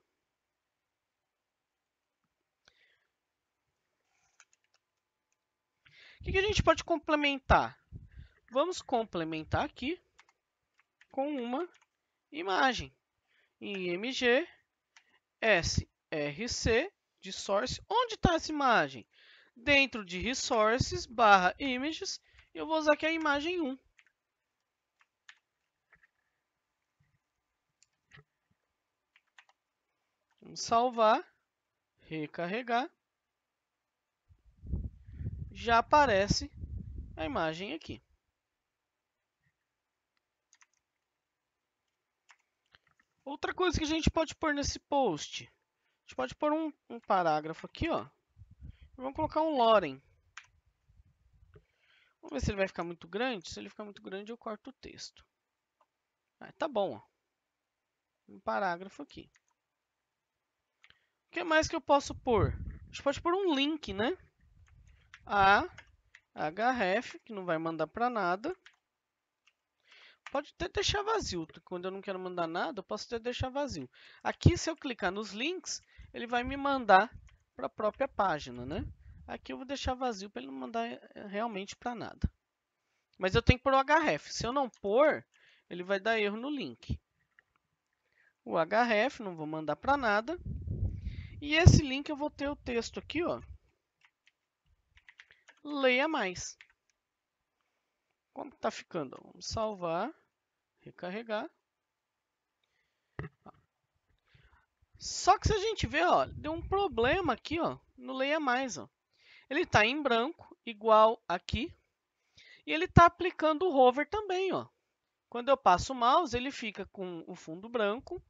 O que a gente pode complementar? Vamos complementar aqui com uma imagem. IMG src de source. Onde está essa imagem? Dentro de resources /images. Eu vou usar aqui a imagem 1. Vamos salvar, recarregar. Já aparece a imagem aqui. Outra coisa que a gente pode pôr nesse post. A gente pode pôr um parágrafo aqui, ó. Vamos colocar um lorem. Vamos ver se ele vai ficar muito grande. Se ele ficar muito grande, eu corto o texto. Tá bom, ó. Um parágrafo aqui. O que mais que eu posso pôr? A gente pode pôr um link, né? A href, que não vai mandar para nada. Pode até deixar vazio. Quando eu não quero mandar nada, eu posso até deixar vazio. Aqui, se eu clicar nos links, ele vai me mandar para a própria página, né? Aqui eu vou deixar vazio para ele não mandar realmente para nada. Mas eu tenho que pôr o href. Se eu não pôr, ele vai dar erro no link. O href, não vou mandar para nada. E esse link eu vou ter o texto aqui, ó. Leia mais. Como está ficando? Vamos salvar, recarregar. Só que se a gente ver, ó, deu um problema aqui, ó, no Leia Mais. Ó. Ele está em branco, igual aqui, e ele está aplicando o hover também. Ó. Quando eu passo o mouse, ele fica com o fundo branco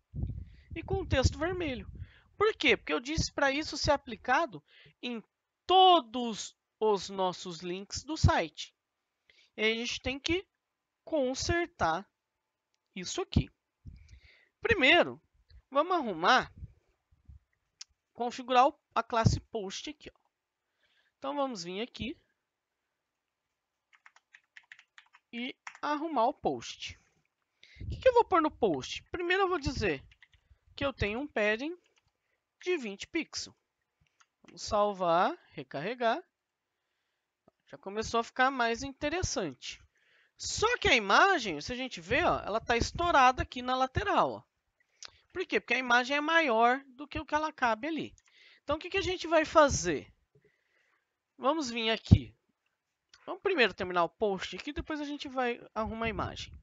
e com o texto vermelho. Por quê? Porque eu disse para isso ser aplicado em todos os nossos links do site. E aí a gente tem que consertar isso aqui. Primeiro, vamos configurar a classe post aqui. Ó. Então, vamos vir aqui e arrumar o post. O que eu vou pôr no post? Primeiro, eu vou dizer que eu tenho um padding de 20 pixels. Vamos salvar, recarregar. Já começou a ficar mais interessante. Só que a imagem, se a gente ver, ó, ela está estourada aqui na lateral. Ó. Por quê? Porque a imagem é maior do que o que ela cabe ali. Então, o que a gente vai fazer? Vamos vir aqui Vamos primeiro terminar o post aqui, depois a gente vai arrumar a imagem.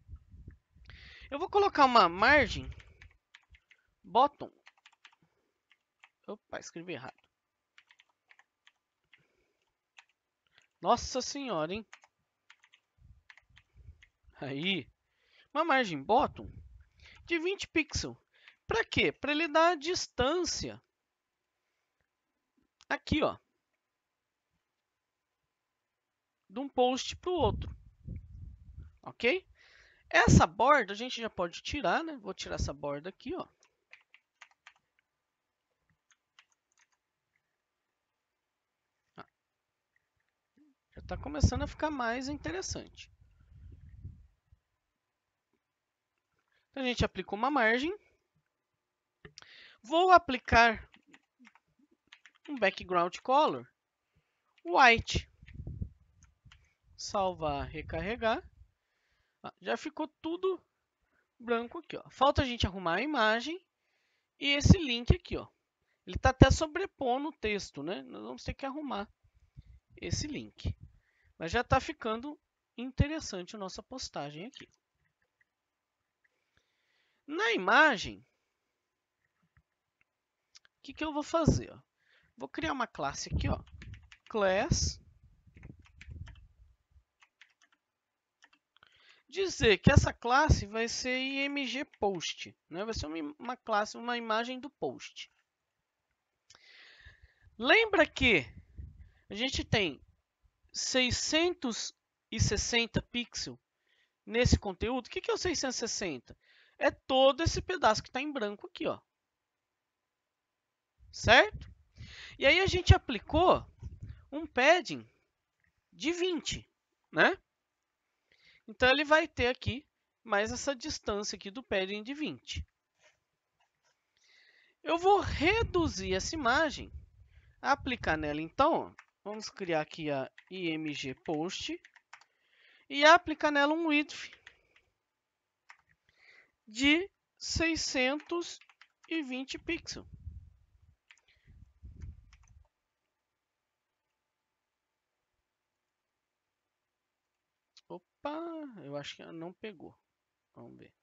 Eu vou colocar uma margem bottom. Opa, escrevi errado. Nossa senhora, hein? Aí, uma margem bottom de 20 pixels. Para quê? Para ele dar a distância aqui, ó, de um post para o outro, ok? Essa borda a gente já pode tirar, né? Vou tirar essa borda aqui, ó. Já está começando a ficar mais interessante. Então, a gente aplicou uma margem. Vou aplicar um background color white. Salvar, recarregar. Já ficou tudo branco aqui, ó. Falta a gente arrumar a imagem e esse link aqui, ó. Ele está até sobrepondo o texto, né? Nós vamos ter que arrumar esse link. Mas já está ficando interessante a nossa postagem aqui. Na imagem, o que eu vou fazer? Ó? Vou criar uma classe aqui, ó, class. Dizer que essa classe vai ser img post, né? Vai ser uma classe, uma imagem do post. Lembra que a gente tem 660 pixels nesse conteúdo? O que é o 660? É todo esse pedaço que está em branco aqui, ó. Certo? E aí a gente aplicou um padding de 20, né? Então ele vai ter aqui mais essa distância aqui do padding de 20. Eu vou reduzir essa imagem, aplicar nela então, vamos criar aqui a img post e aplicar nela um width de 620 pixels. Opa, eu acho que não pegou. Vamos ver.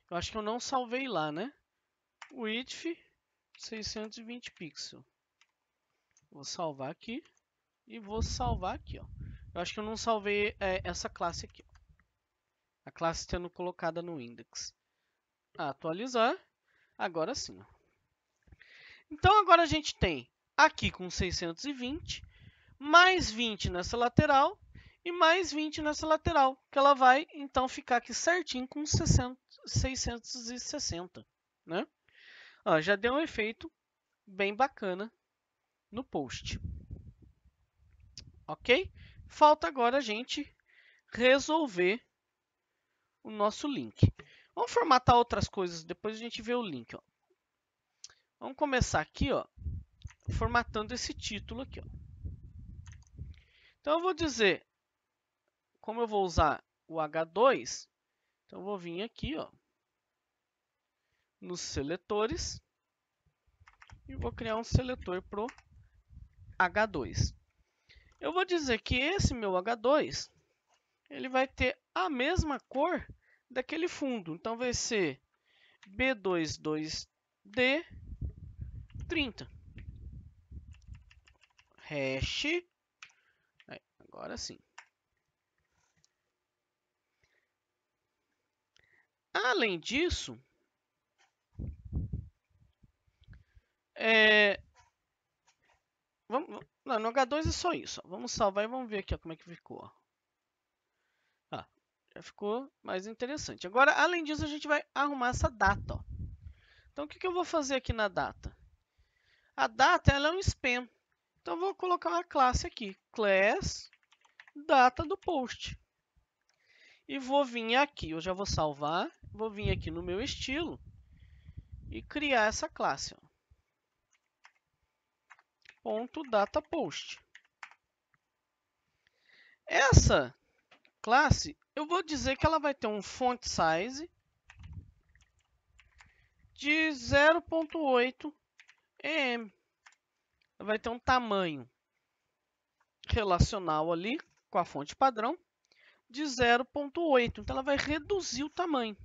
Eu acho que eu não salvei lá, né? Width 620 pixels. Vou salvar aqui e vou salvar aqui, ó. Eu acho que eu não salvei essa classe aqui, ó. A classe tendo colocada no index. Atualizar. Agora sim, ó. Então agora a gente tem aqui com 620, mais 20 nessa lateral e mais 20 nessa lateral, que ela vai então ficar aqui certinho com 660, né? Ó, já deu um efeito bem bacana no post. Ok? Falta agora a gente resolver o nosso link. Vamos formatar outras coisas, depois a gente vê o link. Ó. Vamos começar aqui, ó, formatando esse título aqui. Ó. Então eu vou dizer, como eu vou usar o H2, então eu vou vir aqui, ó, nos seletores e vou criar um seletor para o H2. Eu vou dizer que esse meu H2 ele vai ter a mesma cor daquele fundo. Então vai ser B22D 30. Hash. Agora sim. Além disso, no H2 é só isso. Ó. Vamos salvar e vamos ver aqui ó, como é que ficou. Ah, já ficou mais interessante. Agora, além disso, a gente vai arrumar essa data. Ó. Então, o que eu vou fazer aqui na data? A data ela é um span. Então, eu vou colocar uma classe aqui. Class data do post. E vou vir aqui. Eu já vou salvar. Vou vir aqui no meu estilo e criar essa classe. Ó. Ponto data post. Essa classe, eu vou dizer que ela vai ter um font size de 0,8 em. Vai ter um tamanho relacional ali com a fonte padrão de 0,8. Então, ela vai reduzir o tamanho.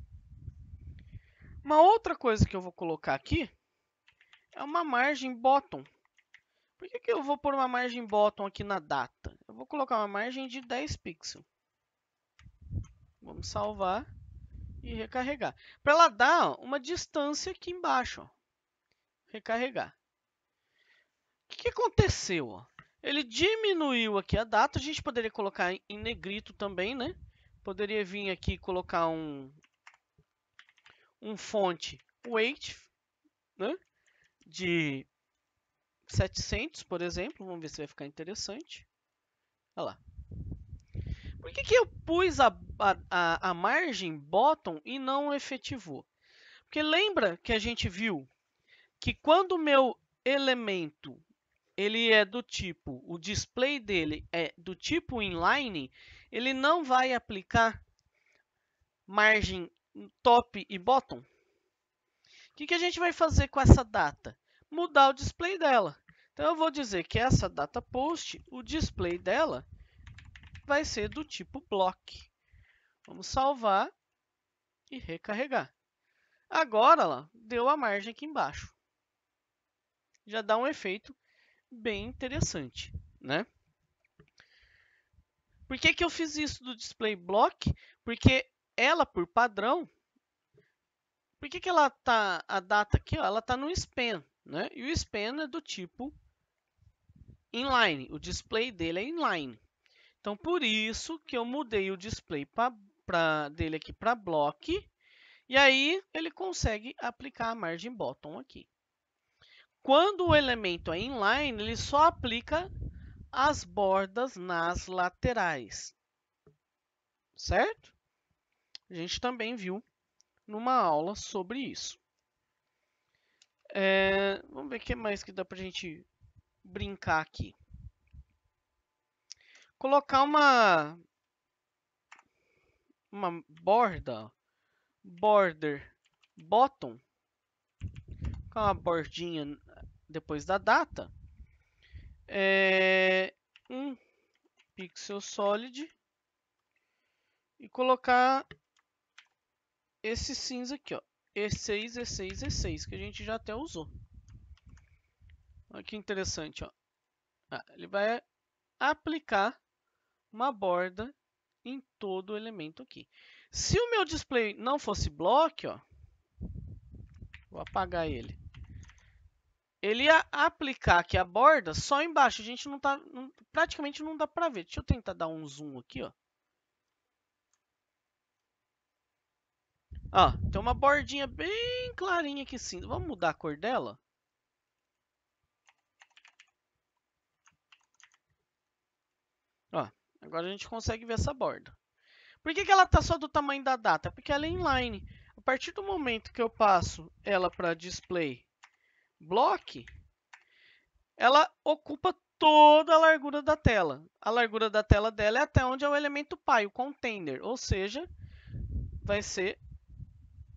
Uma outra coisa que eu vou colocar aqui é uma margem bottom. Por que eu vou pôr uma margem bottom aqui na data? Eu vou colocar uma margem de 10 pixels. Vamos salvar e recarregar. Para ela dar uma distância aqui embaixo. Ó. Recarregar. O que aconteceu? Ele diminuiu aqui a data. A gente poderia colocar em negrito também, né? Poderia vir aqui e colocar um fonte weight, né? De 700, por exemplo. Vamos ver se vai ficar interessante. Olha lá. Por que eu pus a margem bottom e não efetivou? Porque lembra que a gente viu que quando o meu elemento ele é do tipo, o display dele é do tipo inline, ele não vai aplicar margem top e bottom. O que a gente vai fazer com essa data? Mudar o display dela. Então, eu vou dizer que essa data post, o display dela vai ser do tipo block. Vamos salvar e recarregar. Agora, ela deu a margem aqui embaixo. Já dá um efeito bem interessante, né? Por que eu fiz isso do display block? Porque ela, por padrão, por que ela tá, a data aqui, ó, ela está no span, né? E o span é do tipo inline, o display dele é inline. Então, por isso que eu mudei o display dele aqui para block, e aí ele consegue aplicar a margem bottom aqui. Quando o elemento é inline, ele só aplica as bordas nas laterais, certo? A gente também viu numa aula sobre isso. Vamos ver o que mais que dá para a gente brincar aqui. Colocar uma border bottom, com uma bordinha depois da data, um pixel solid e colocar esse cinza aqui, ó, E6, E6, E6, que a gente já até usou. Olha que interessante, ó. Ele vai aplicar uma borda em todo o elemento aqui. Se o meu display não fosse block, ó, vou apagar ele. Ele ia aplicar aqui a borda só embaixo. A gente praticamente não dá para ver. Deixa eu tentar dar um zoom aqui, ó. Ó, tem uma bordinha bem clarinha aqui sim. Vamos mudar a cor dela? Ó, agora a gente consegue ver essa borda. Por que ela está só do tamanho da data? Porque ela é inline. A partir do momento que eu passo ela para display block, ela ocupa toda a largura da tela. A largura da tela dela é até onde é o elemento pai, o container. Ou seja, vai ser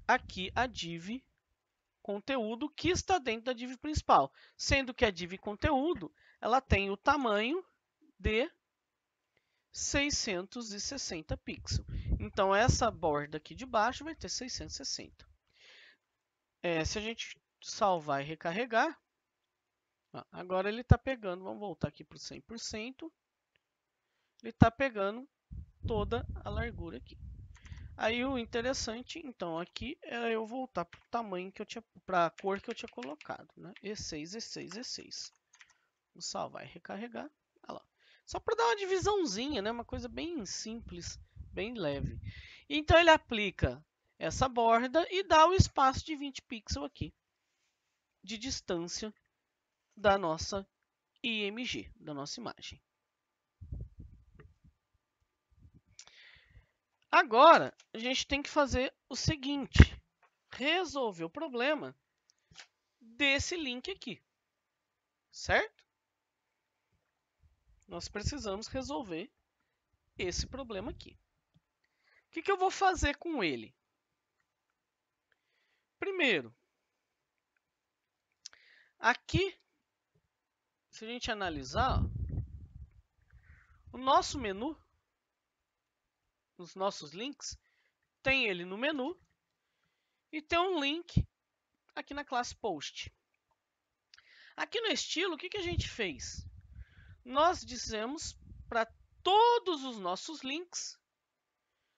aqui a div conteúdo que está dentro da div principal. Sendo que a div conteúdo ela tem o tamanho de 660 pixels. Então, essa borda aqui de baixo vai ter 660. Se a gente salvar e recarregar, agora ele está pegando, vamos voltar aqui para o 100%, ele está pegando toda a largura aqui. Aí o interessante, então, aqui é eu voltar para o tamanho que eu tinha, para a cor que eu tinha colocado, né? E6, E6, E6. Vou salvar e recarregar. Olha lá. Só para dar uma divisãozinha, né? Uma coisa bem simples, bem leve. Então ele aplica essa borda e dá o espaço de 20 pixels aqui de distância da nossa IMG, da nossa imagem. Agora, a gente tem que fazer o seguinte, resolver o problema desse link aqui, certo? Nós precisamos resolver esse problema aqui. O que eu vou fazer com ele? Primeiro, Aqui, se a gente analisar, ó, o nosso menu, os nossos links, tem ele no menu e tem um link aqui na classe Post. Aqui no estilo, o que a gente fez? Nós dissemos para todos os nossos links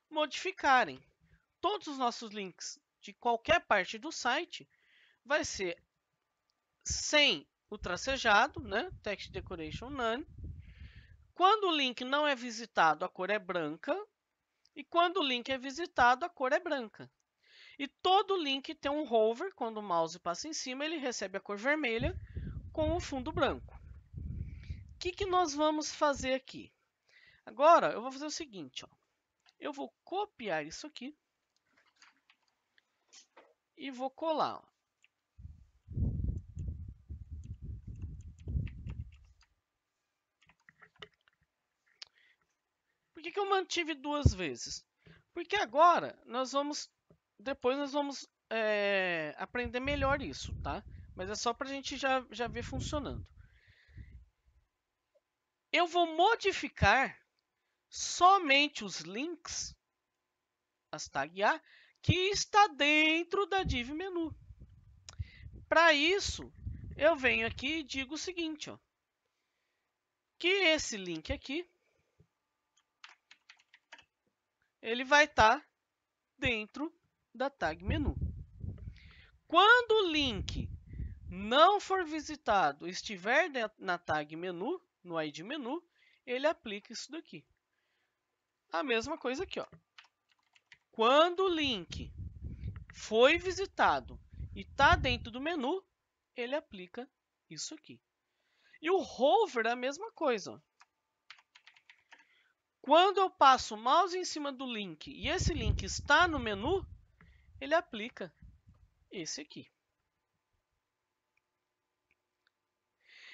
modificarem. Todos os nossos links de qualquer parte do site vai ser sem o tracejado, né? Text Decoration None. Quando o link não é visitado, a cor é branca. E quando o link é visitado, a cor é branca. E todo link tem um hover, quando o mouse passa em cima, ele recebe a cor vermelha com o fundo branco. O que nós vamos fazer aqui? Agora, eu vou fazer o seguinte, ó. Eu vou copiar isso aqui e vou colar. Ó. Por que eu mantive duas vezes? Porque agora depois nós vamos aprender melhor isso, tá? Mas é só para a gente já ver funcionando. Eu vou modificar somente os links, as tag A, que está dentro da div menu. Para isso, eu venho aqui e digo o seguinte, ó, que esse link aqui, ele vai estar dentro da tag menu. Quando o link não for visitado, estiver na tag menu, no ID menu, ele aplica isso daqui. A mesma coisa aqui, ó. Quando o link foi visitado e está dentro do menu, ele aplica isso aqui. E o hover é a mesma coisa. Ó. Quando eu passo o mouse em cima do link e esse link está no menu, ele aplica esse aqui.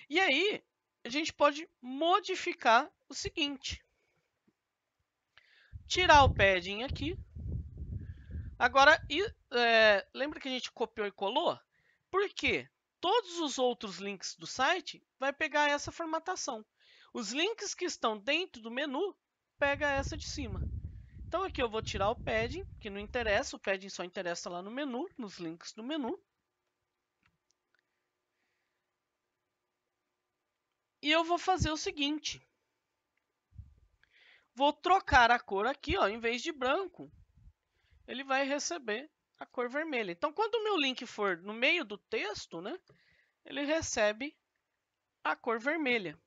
E aí, a gente pode modificar o seguinte. Tirar o padding aqui. Agora, lembra que a gente copiou e colou? Por quê? Todos os outros links do site vai pegar essa formatação. Os links que estão dentro do menu, pega essa de cima. Então, aqui eu vou tirar o padding, que não interessa. O padding só interessa lá no menu, nos links do menu. E eu vou fazer o seguinte. Vou trocar a cor aqui, ó, em vez de branco, ele vai receber a cor vermelha. Então, quando o meu link for no meio do texto, né, ele recebe a cor vermelha.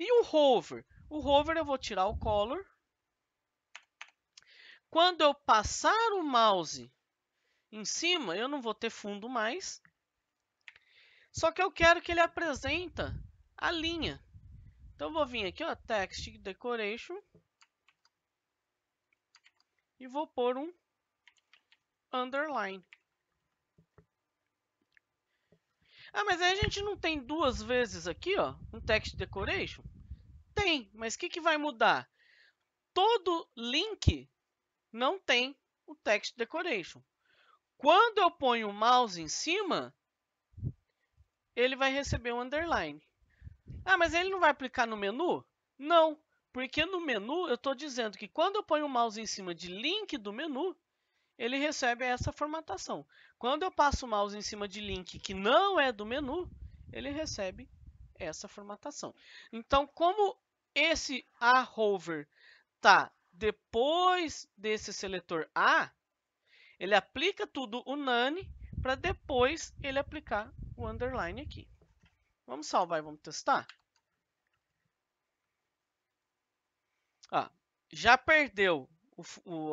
E o hover? O hover eu vou tirar o color. Quando eu passar o mouse em cima, eu não vou ter fundo mais. Só que eu quero que ele apresente a linha. Então, eu vou vir aqui, ó, Text Decoration. E vou pôr um underline. Ah, mas aí a gente não tem duas vezes aqui, ó, um Text Decoration? Tem, mas o que vai mudar? Todo link não tem o Text Decoration. Quando eu ponho o mouse em cima, ele vai receber um underline. Ah, mas ele não vai aplicar no menu? Não, porque no menu eu estou dizendo que quando eu ponho o mouse em cima de link do menu, ele recebe essa formatação. Quando eu passo o mouse em cima de link que não é do menu, ele recebe essa formatação. Então, como esse A-hover está depois desse seletor A, ele aplica tudo o none para depois ele aplicar o underline aqui. Vamos salvar e vamos testar? Ah, já perdeu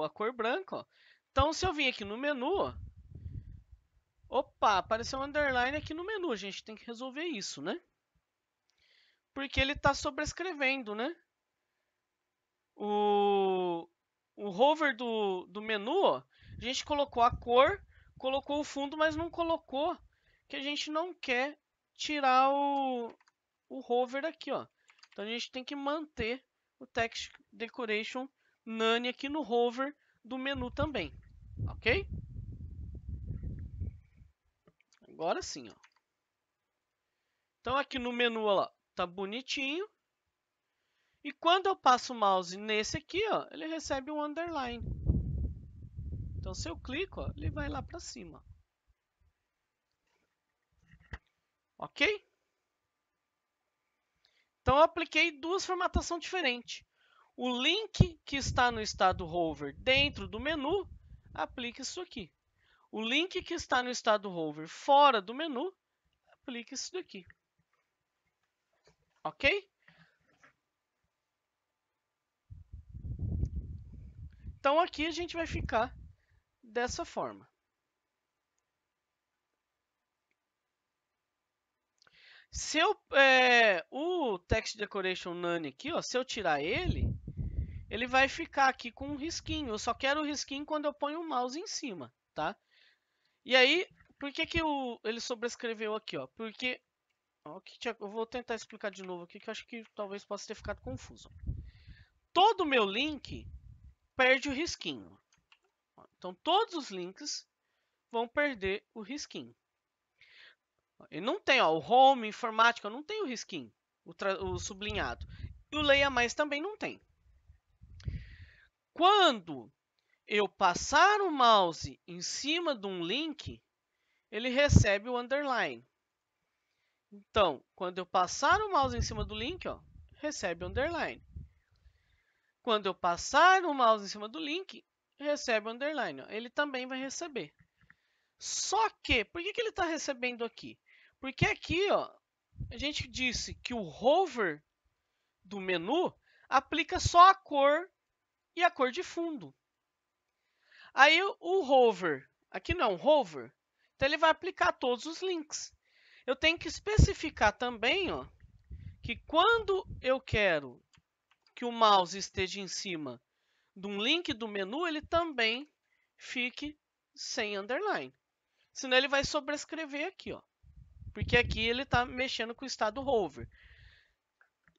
a cor branca. Ó. Então, se eu vir aqui no menu, ó, opa, apareceu um underline aqui no menu. A gente tem que resolver isso, né? Porque ele está sobrescrevendo, né? O hover do menu, ó, a gente colocou a cor, colocou o fundo, mas não colocou que a gente não quer tirar o hover aqui, ó. Então a gente tem que manter o Text Decoration None aqui no hover do menu também, ok? Agora sim, ó. Então aqui no menu, ó, tá bonitinho. E quando eu passo o mouse nesse aqui, ó, ele recebe um underline. Então se eu clico, ó, ele vai lá para cima. Ok? Então eu apliquei duas formatações diferentes. O link que está no estado hover dentro do menu, aplique isso aqui. O link que está no estado hover fora do menu, aplique isso daqui. Ok? Então aqui a gente vai ficar dessa forma. Se eu, o Text Decoration None aqui, ó, se eu tirar ele, ele vai ficar aqui com um risquinho. Eu só quero o risquinho quando eu ponho o mouse em cima, tá? E aí, por que, que ele sobrescreveu aqui, ó? Porque, ó, eu vou tentar explicar de novo aqui, que eu acho que talvez possa ter ficado confuso. Todo meu link perde o risquinho. Então, todos os links vão perder o risquinho. E não tem, ó, o home, informática, não tem o risquinho, o sublinhado. E o leia mais também não tem. Quando eu passar o mouse em cima de um link, ele recebe o underline. Então, quando eu passar o mouse em cima do link, ó, recebe o underline. Quando eu passar o mouse em cima do link, recebe o underline. Ó, ele também vai receber. Só que, por que ele está recebendo aqui? Porque aqui, ó, a gente disse que o hover do menu aplica só a cor e a cor de fundo. Aí o hover, aqui não é um hover, então ele vai aplicar todos os links. Eu tenho que especificar também, ó, que quando eu quero que o mouse esteja em cima de um link do menu, ele também fique sem underline. Senão ele vai sobrescrever aqui, ó, porque aqui ele está mexendo com o estado hover.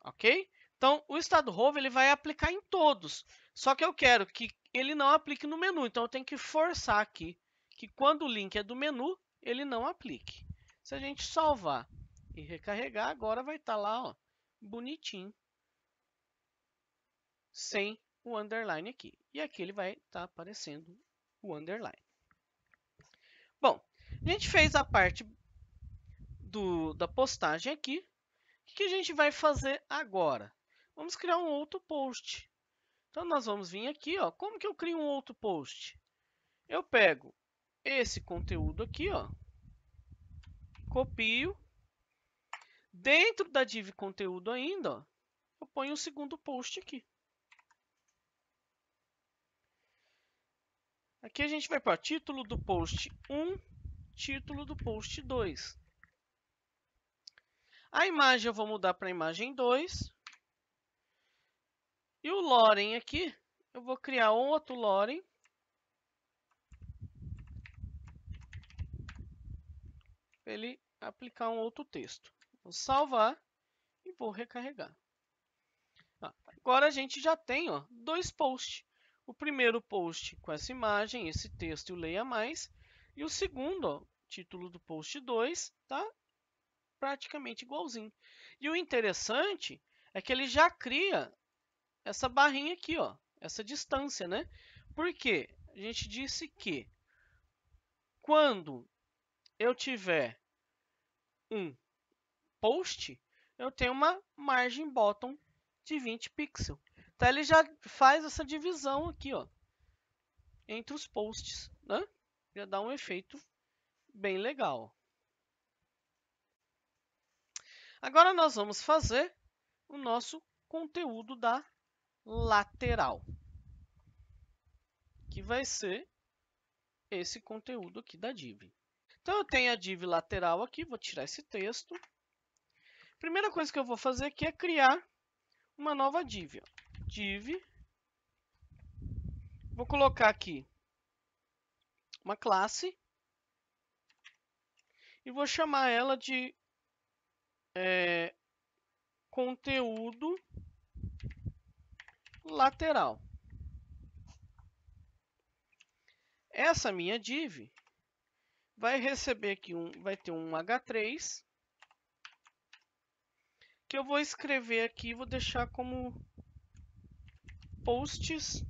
Ok? Então, o estado hover ele vai aplicar em todos. Só que eu quero que ele não aplique no menu. Então, eu tenho que forçar aqui que quando o link é do menu, ele não aplique. Se a gente salvar e recarregar, agora vai estar lá, ó, bonitinho, sem o underline aqui. E aqui ele vai estar aparecendo o underline. Bom, a gente fez a parte da postagem aqui. O que a gente vai fazer agora? Vamos criar um outro post. Então, nós vamos vir aqui, ó. Como que eu crio um outro post? Eu pego esse conteúdo aqui, ó, copio. Dentro da div conteúdo ainda, ó, eu ponho o segundo post aqui. Aqui a gente vai para título do post 1, título do post 2. A imagem eu vou mudar para a imagem 2. E o Loren aqui, eu vou criar outro Loren. Para ele aplicar um outro texto. Vou salvar e vou recarregar. Agora a gente já tem, ó, dois posts. O primeiro post com essa imagem, esse texto e o leia mais. E o segundo, ó, título do post 2, tá praticamente igualzinho. E o interessante é que ele já cria essa barrinha aqui, ó, essa distância, né? Porque a gente disse que quando eu tiver um post, eu tenho uma margem bottom de 20 pixels. Então ele já faz essa divisão aqui, ó, entre os posts, né? Já dá um efeito bem legal. Agora nós vamos fazer o nosso conteúdo da lateral, que vai ser esse conteúdo aqui da div. Então eu tenho a div lateral aqui, vou tirar esse texto. Primeira coisa que eu vou fazer aqui é criar uma nova div. Div, vou colocar aqui uma classe e vou chamar ela de conteúdo lateral. Essa minha div vai receber aqui vai ter um H3, que eu vou escrever aqui, vou deixar como posts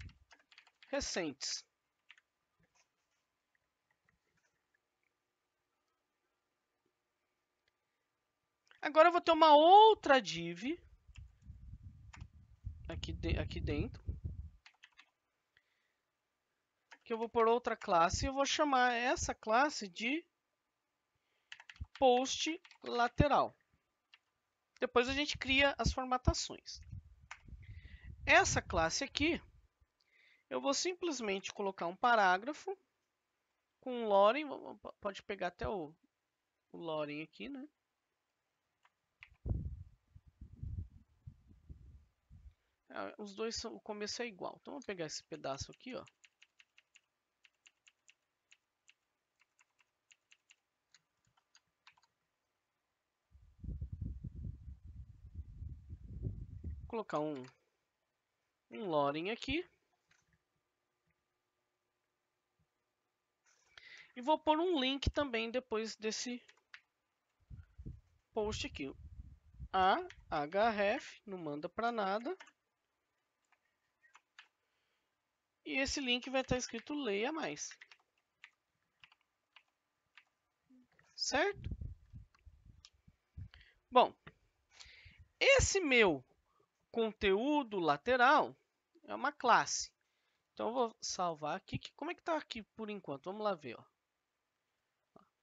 recentes. Agora eu vou ter uma outra div aqui dentro, que eu vou pôr outra classe, e eu vou chamar essa classe de post lateral. Depois a gente cria as formatações. Essa classe aqui, eu vou simplesmente colocar um parágrafo com um loren, pode pegar até o loren aqui, né? Os dois, o começo é igual. Então, vamos pegar esse pedaço aqui, ó. Colocar um loren aqui. E vou pôr um link também depois desse post aqui. A href não manda para nada. E esse link vai estar escrito leia mais. Certo? Bom, esse meu conteúdo lateral é uma classe. Então eu vou salvar aqui. Como é que está aqui por enquanto? Vamos lá ver. Ó.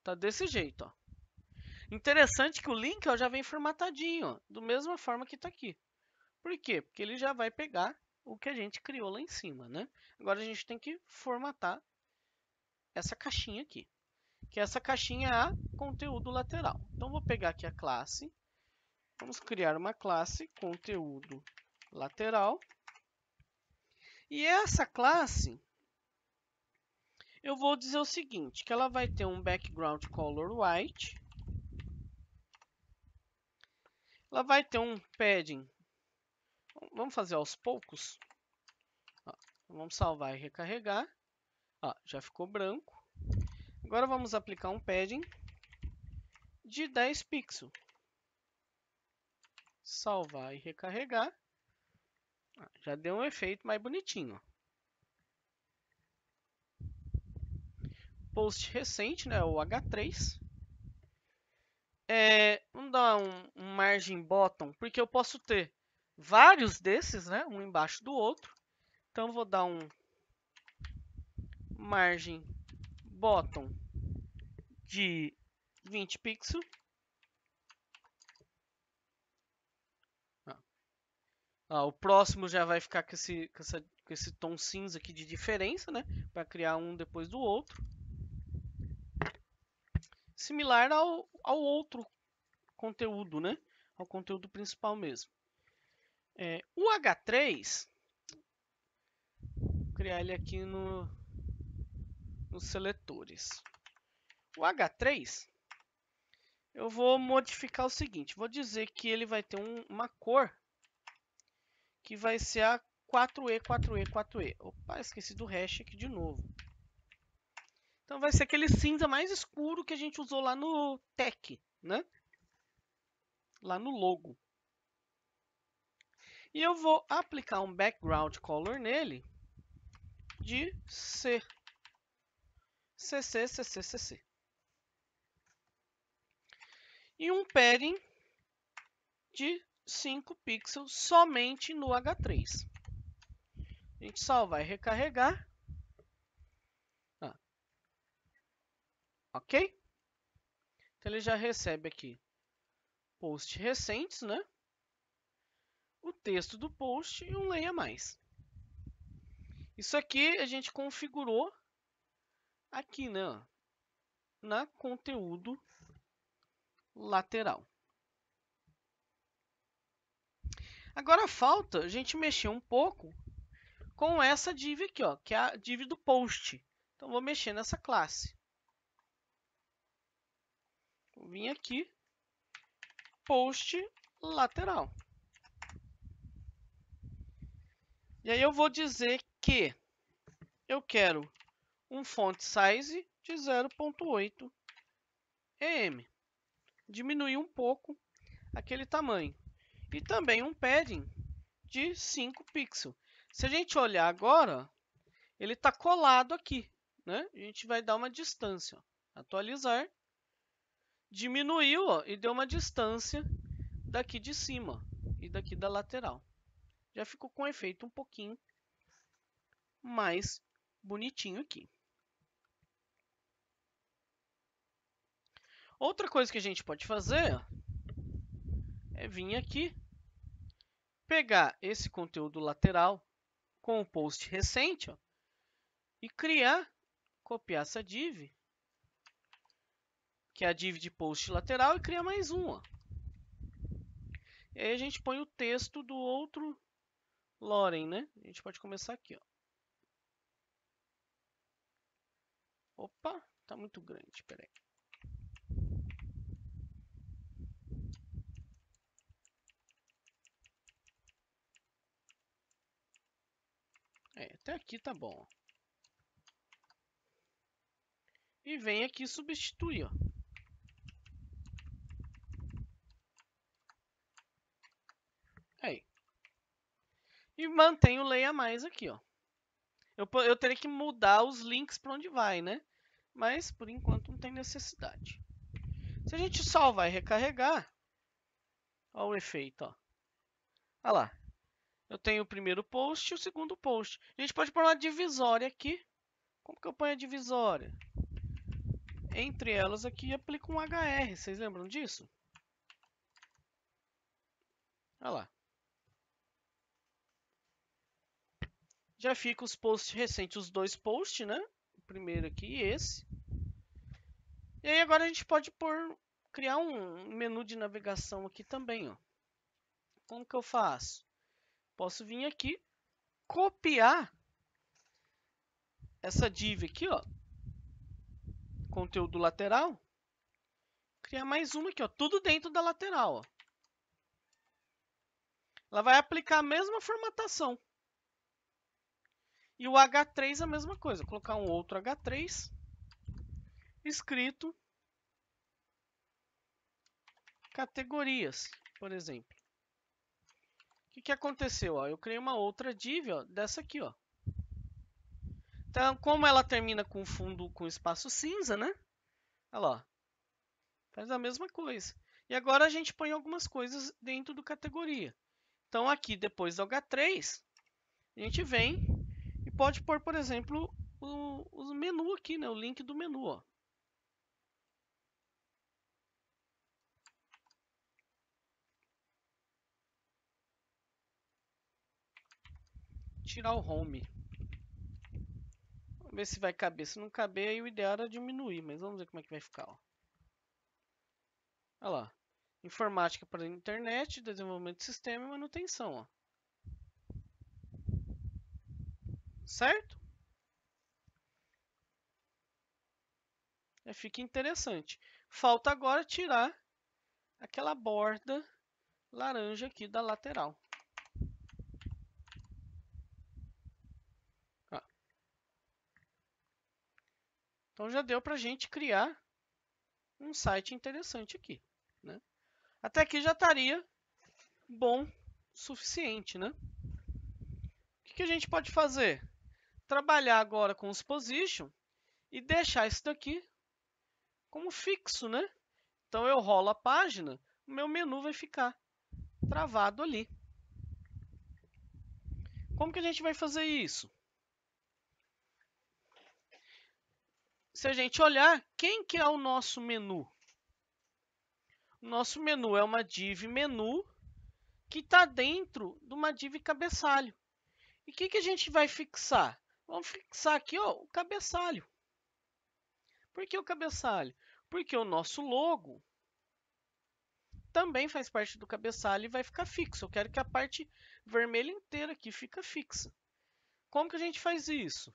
Tá desse jeito. Ó. Interessante que o link ó, já vem formatadinho, ó, da mesma forma que está aqui. Por quê? Porque ele já vai pegar o que a gente criou lá em cima, né? Agora a gente tem que formatar essa caixinha aqui, que essa caixinha é a conteúdo lateral. Então vou pegar aqui a classe, vamos criar uma classe conteúdo lateral. E essa classe eu vou dizer o seguinte, que ela vai ter um background color white, ela vai ter um padding, vamos fazer aos poucos, ó, vamos salvar e recarregar, ó, já ficou branco. Agora vamos aplicar um padding de 10 pixels, salvar e recarregar, já deu um efeito mais bonitinho. Post recente, né, o H3. Vamos dar um margin bottom, porque eu posso ter vários desses, né, um embaixo do outro. Então vou dar um margin bottom de 20 pixels. O próximo já vai ficar com esse tom cinza aqui de diferença, né, para criar um depois do outro. Similar ao outro conteúdo, né, ao conteúdo principal mesmo. O H3, vou criar ele aqui nos seletores. O H3, eu vou modificar o seguinte, vou dizer que ele vai ter uma cor que vai ser a 4E, 4E, 4E. Opa, esqueci do hash aqui de novo. Então vai ser aquele cinza mais escuro que a gente usou lá no tech, né? Lá no logo. E eu vou aplicar um background color nele de CC. E um padding de 5 pixels somente no H3. A gente salvar e recarregar. Ok? Então ele já recebe aqui posts recentes, né? O texto do post e um leia mais. Isso aqui a gente configurou aqui, né? Na conteúdo lateral. Agora falta a gente mexer um pouco com essa div aqui, ó, que é a div do post. Então vou mexer nessa classe. Vou vir aqui, post lateral. E aí eu vou dizer que eu quero um font size de 0,8 em. Diminuir um pouco aquele tamanho. E também um padding de 5 pixels. Se a gente olhar agora, ele está colado aqui, né? A gente vai dar uma distância. Ó. Atualizar. Diminuiu, ó, e deu uma distância daqui de cima e daqui da lateral. Já ficou com um efeito um pouquinho mais bonitinho aqui. Outra coisa que a gente pode fazer, ó, é vir aqui, pegar esse conteúdo lateral com o post recente, ó, e criar, copiar essa div, que é a div de post lateral, e criar mais uma. E aí a gente põe o texto do outro Loren, né? A gente pode começar aqui, ó. Opa, tá muito grande, peraí. Até aqui tá bom. E vem aqui substituir, ó. Aí. E mantém o leia mais aqui, ó. Eu teria que mudar os links para onde vai, né? Mas por enquanto não tem necessidade. Se a gente salvar e recarregar, olha o efeito, ó. Olha lá. Eu tenho o primeiro post e o segundo post. A gente pode pôr uma divisória aqui. Como que eu ponho a divisória? Entre elas aqui aplico um HR. Vocês lembram disso? Olha lá. Já fica os posts recentes, os dois posts, né? O primeiro aqui e esse. E aí agora a gente pode criar um menu de navegação aqui também, ó. Como que eu faço? Posso vir aqui, copiar essa div aqui, ó, conteúdo lateral, criar mais uma aqui, ó, tudo dentro da lateral, ó. Ela vai aplicar a mesma formatação. E o H3 a mesma coisa, vou colocar um outro H3 escrito categorias, por exemplo. O que aconteceu? Ó? Eu criei uma outra div, ó, dessa aqui, ó. Então, como ela termina com fundo com espaço cinza, né? Olha lá. Faz a mesma coisa. E agora a gente põe algumas coisas dentro do categoria. Então, aqui depois do H3, a gente vem e pode pôr, por exemplo, o menu aqui, né? O link do menu, ó. Tirar o home. Vamos ver se vai caber. Se não caber, aí o ideal era diminuir, mas vamos ver como é que vai ficar, ó. Olha lá. Informática para a internet, desenvolvimento de sistema e manutenção, ó. Certo? Fica interessante. Falta agora tirar aquela borda laranja aqui da lateral. Ó. Então já deu para a gente criar um site interessante aqui, né? Até aqui já estaria bom o suficiente, né? O que a gente pode fazer? Trabalhar agora com os position e deixar isso daqui como fixo, né? Então eu rolo a página, o meu menu vai ficar travado ali. Como que a gente vai fazer isso? Se a gente olhar, quem que é o nosso menu? O nosso menu é uma div menu que está dentro de uma div cabeçalho. E o que a gente vai fixar? Vamos fixar aqui, ó, o cabeçalho. Por que o cabeçalho? Porque o nosso logo também faz parte do cabeçalho e vai ficar fixo. Eu quero que a parte vermelha inteira aqui fique fixa. Como que a gente faz isso?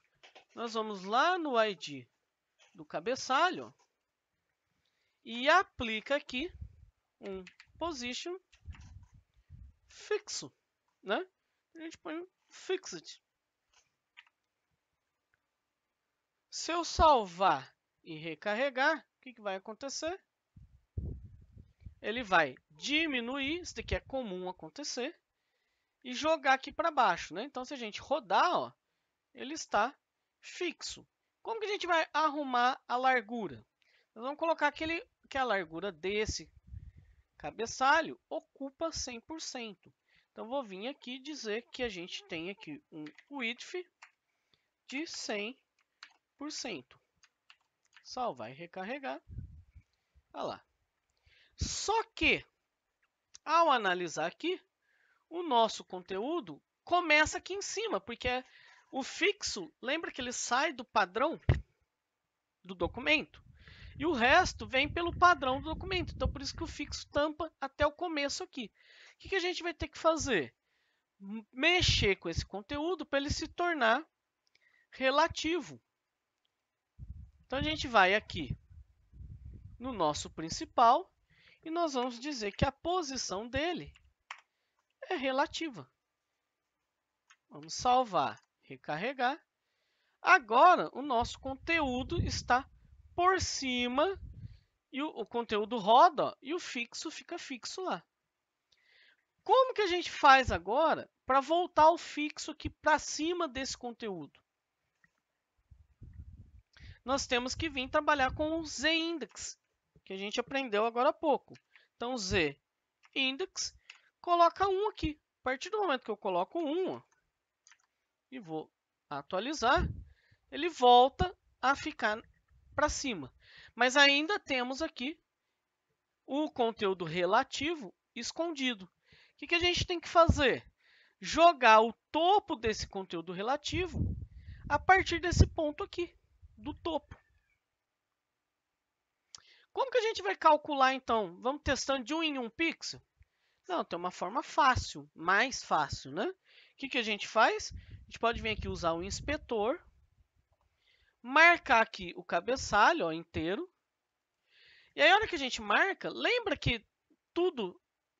Nós vamos lá no ID do cabeçalho e aplica aqui um position fixo, né? A gente põe um fixed. Se eu salvar e recarregar, o que vai acontecer? Ele vai diminuir, isso daqui é comum acontecer, e jogar aqui para baixo, né? Então, se a gente rodar, ó, ele está fixo. Como que a gente vai arrumar a largura? Nós vamos colocar que a largura desse cabeçalho ocupa 100%. Então, vou vir aqui dizer que a gente tem aqui um width de 100%. Salvar e recarregar. Olha lá. Só que, ao analisar aqui, o nosso conteúdo começa aqui em cima, porque o fixo, lembra que ele sai do padrão do documento? E o resto vem pelo padrão do documento. Então, por isso que o fixo tampa até o começo aqui. O que a gente vai ter que fazer? Mexer com esse conteúdo para ele se tornar relativo. Então, a gente vai aqui no nosso principal e nós vamos dizer que a posição dele é relativa. Vamos salvar, recarregar. Agora, o nosso conteúdo está por cima e o conteúdo roda, ó, e o fixo fica fixo lá. Como que a gente faz agora para voltar o fixo aqui para cima desse conteúdo? Nós temos que vir trabalhar com o z-index, que a gente aprendeu agora há pouco. Então, z-index, coloca 1 aqui. A partir do momento que eu coloco 1, ó, e vou atualizar, ele volta a ficar para cima. Mas ainda temos aqui o conteúdo relativo escondido. O que a gente tem que fazer? Jogar o topo desse conteúdo relativo a partir desse ponto aqui, do topo. Como que a gente vai calcular, então? Vamos testando de 1 em 1 pixel? Não, tem uma forma fácil, mais fácil, né? O que a gente faz? A gente pode vir aqui usar o inspetor, marcar aqui o cabeçalho, ó, inteiro. E aí, a hora que a gente marca, lembra que todos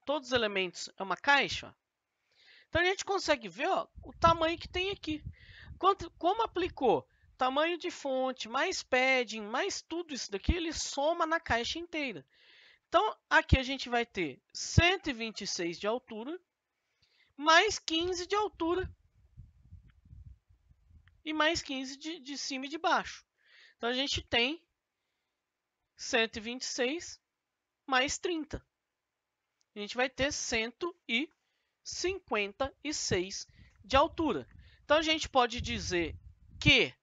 os elementos é uma caixa? Então, a gente consegue ver, ó, o tamanho que tem aqui. Como aplicou tamanho de fonte, mais padding, mais tudo isso daqui, ele soma na caixa inteira. Então, aqui a gente vai ter 126 de altura, mais 15 de altura, e mais 15 de cima e de baixo. Então, a gente tem 126 mais 30. A gente vai ter 156 de altura. Então, a gente pode dizer que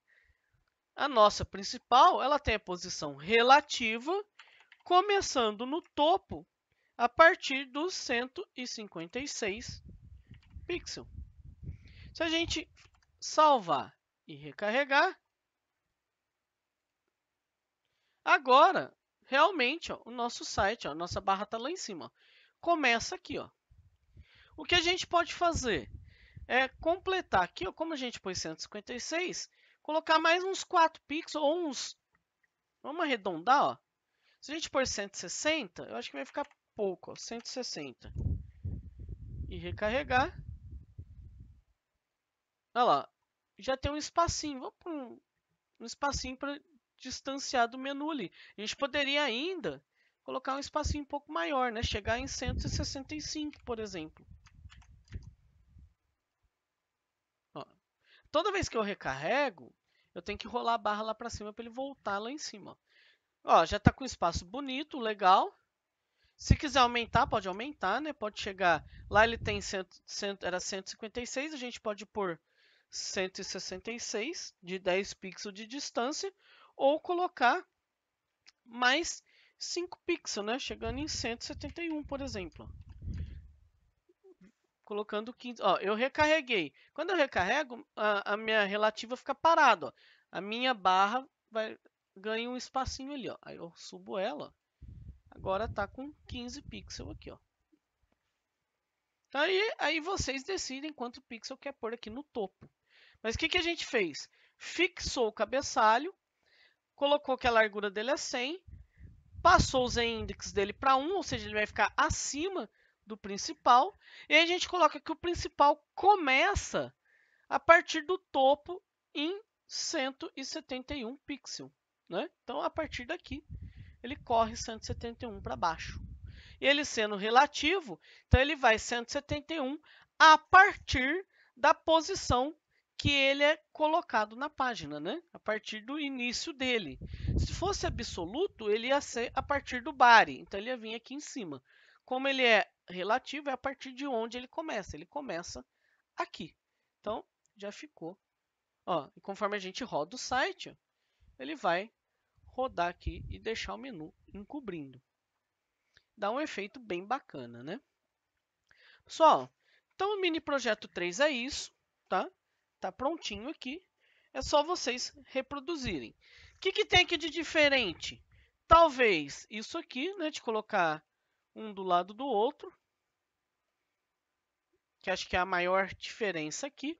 a nossa principal ela tem a posição relativa, começando no topo, a partir dos 156 pixels. Se a gente salvar e recarregar, agora, realmente, ó, o nosso site, ó, a nossa barra está lá em cima. Ó, começa aqui. Ó. O que a gente pode fazer é completar aqui, ó, como a gente pôs 156, colocar mais uns 4 pixels ou uns... Vamos arredondar, ó. Se a gente pôr 160, eu acho que vai ficar pouco, ó, 160. E recarregar. Olha lá, já tem um espacinho. Vamos pôr um espacinho para distanciar do menu ali. A gente poderia ainda colocar um espacinho um pouco maior, né? Chegar em 165, por exemplo. Ó, toda vez que eu recarrego, eu tenho que rolar a barra lá para cima para ele voltar lá em cima. Ó, já está com um espaço bonito, legal. Se quiser aumentar, pode aumentar, né? Pode chegar... Lá ele tem era 156, a gente pode pôr 166 de 10 pixels de distância ou colocar mais 5 pixels, né? Chegando em 171, por exemplo. Colocando 15. Ó, eu recarreguei. Quando eu recarrego, a minha relativa fica parada. Ó. A minha barra ganha um espacinho ali. Ó. Aí eu subo ela. Agora está com 15 pixels aqui. Ó. Então, aí vocês decidem quanto pixel quer pôr aqui no topo. Mas o que a gente fez? Fixou o cabeçalho, colocou que a largura dele é 100, passou o z-index dele para 1, ou seja, ele vai ficar acima do principal. E aí a gente coloca que o principal começa a partir do topo em 171 pixels. né? Então, a partir daqui, ele corre 171 para baixo. E ele sendo relativo, então ele vai 171 a partir da posição que ele é colocado na página, né? A partir do início dele. Se fosse absoluto, ele ia ser a partir do body, então ele ia vir aqui em cima. Como ele é relativo, é a partir de onde ele começa. Ele começa aqui. Então, já ficou. Ó, e conforme a gente roda o site, ó, ele vai rodar aqui e deixar o menu encobrindo. Dá um efeito bem bacana, né? Pessoal, então o mini projeto 3 é isso, tá? Tá prontinho aqui. É só vocês reproduzirem. O que tem aqui de diferente? Talvez isso aqui, né? De colocar um do lado do outro. Que acho que é a maior diferença aqui.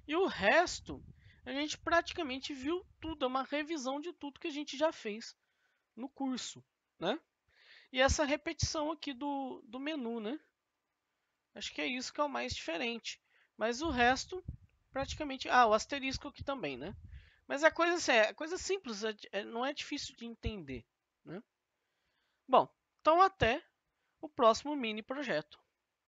E o resto, a gente praticamente viu tudo. É uma revisão de tudo que a gente já fez no curso, né? E essa repetição aqui do menu, né? Acho que é isso que é o mais diferente. Mas o resto, praticamente... Ah, o asterisco aqui também, né? Mas é coisa, assim, é coisa simples, não é difícil de entender, né? Bom, então até o próximo mini projeto.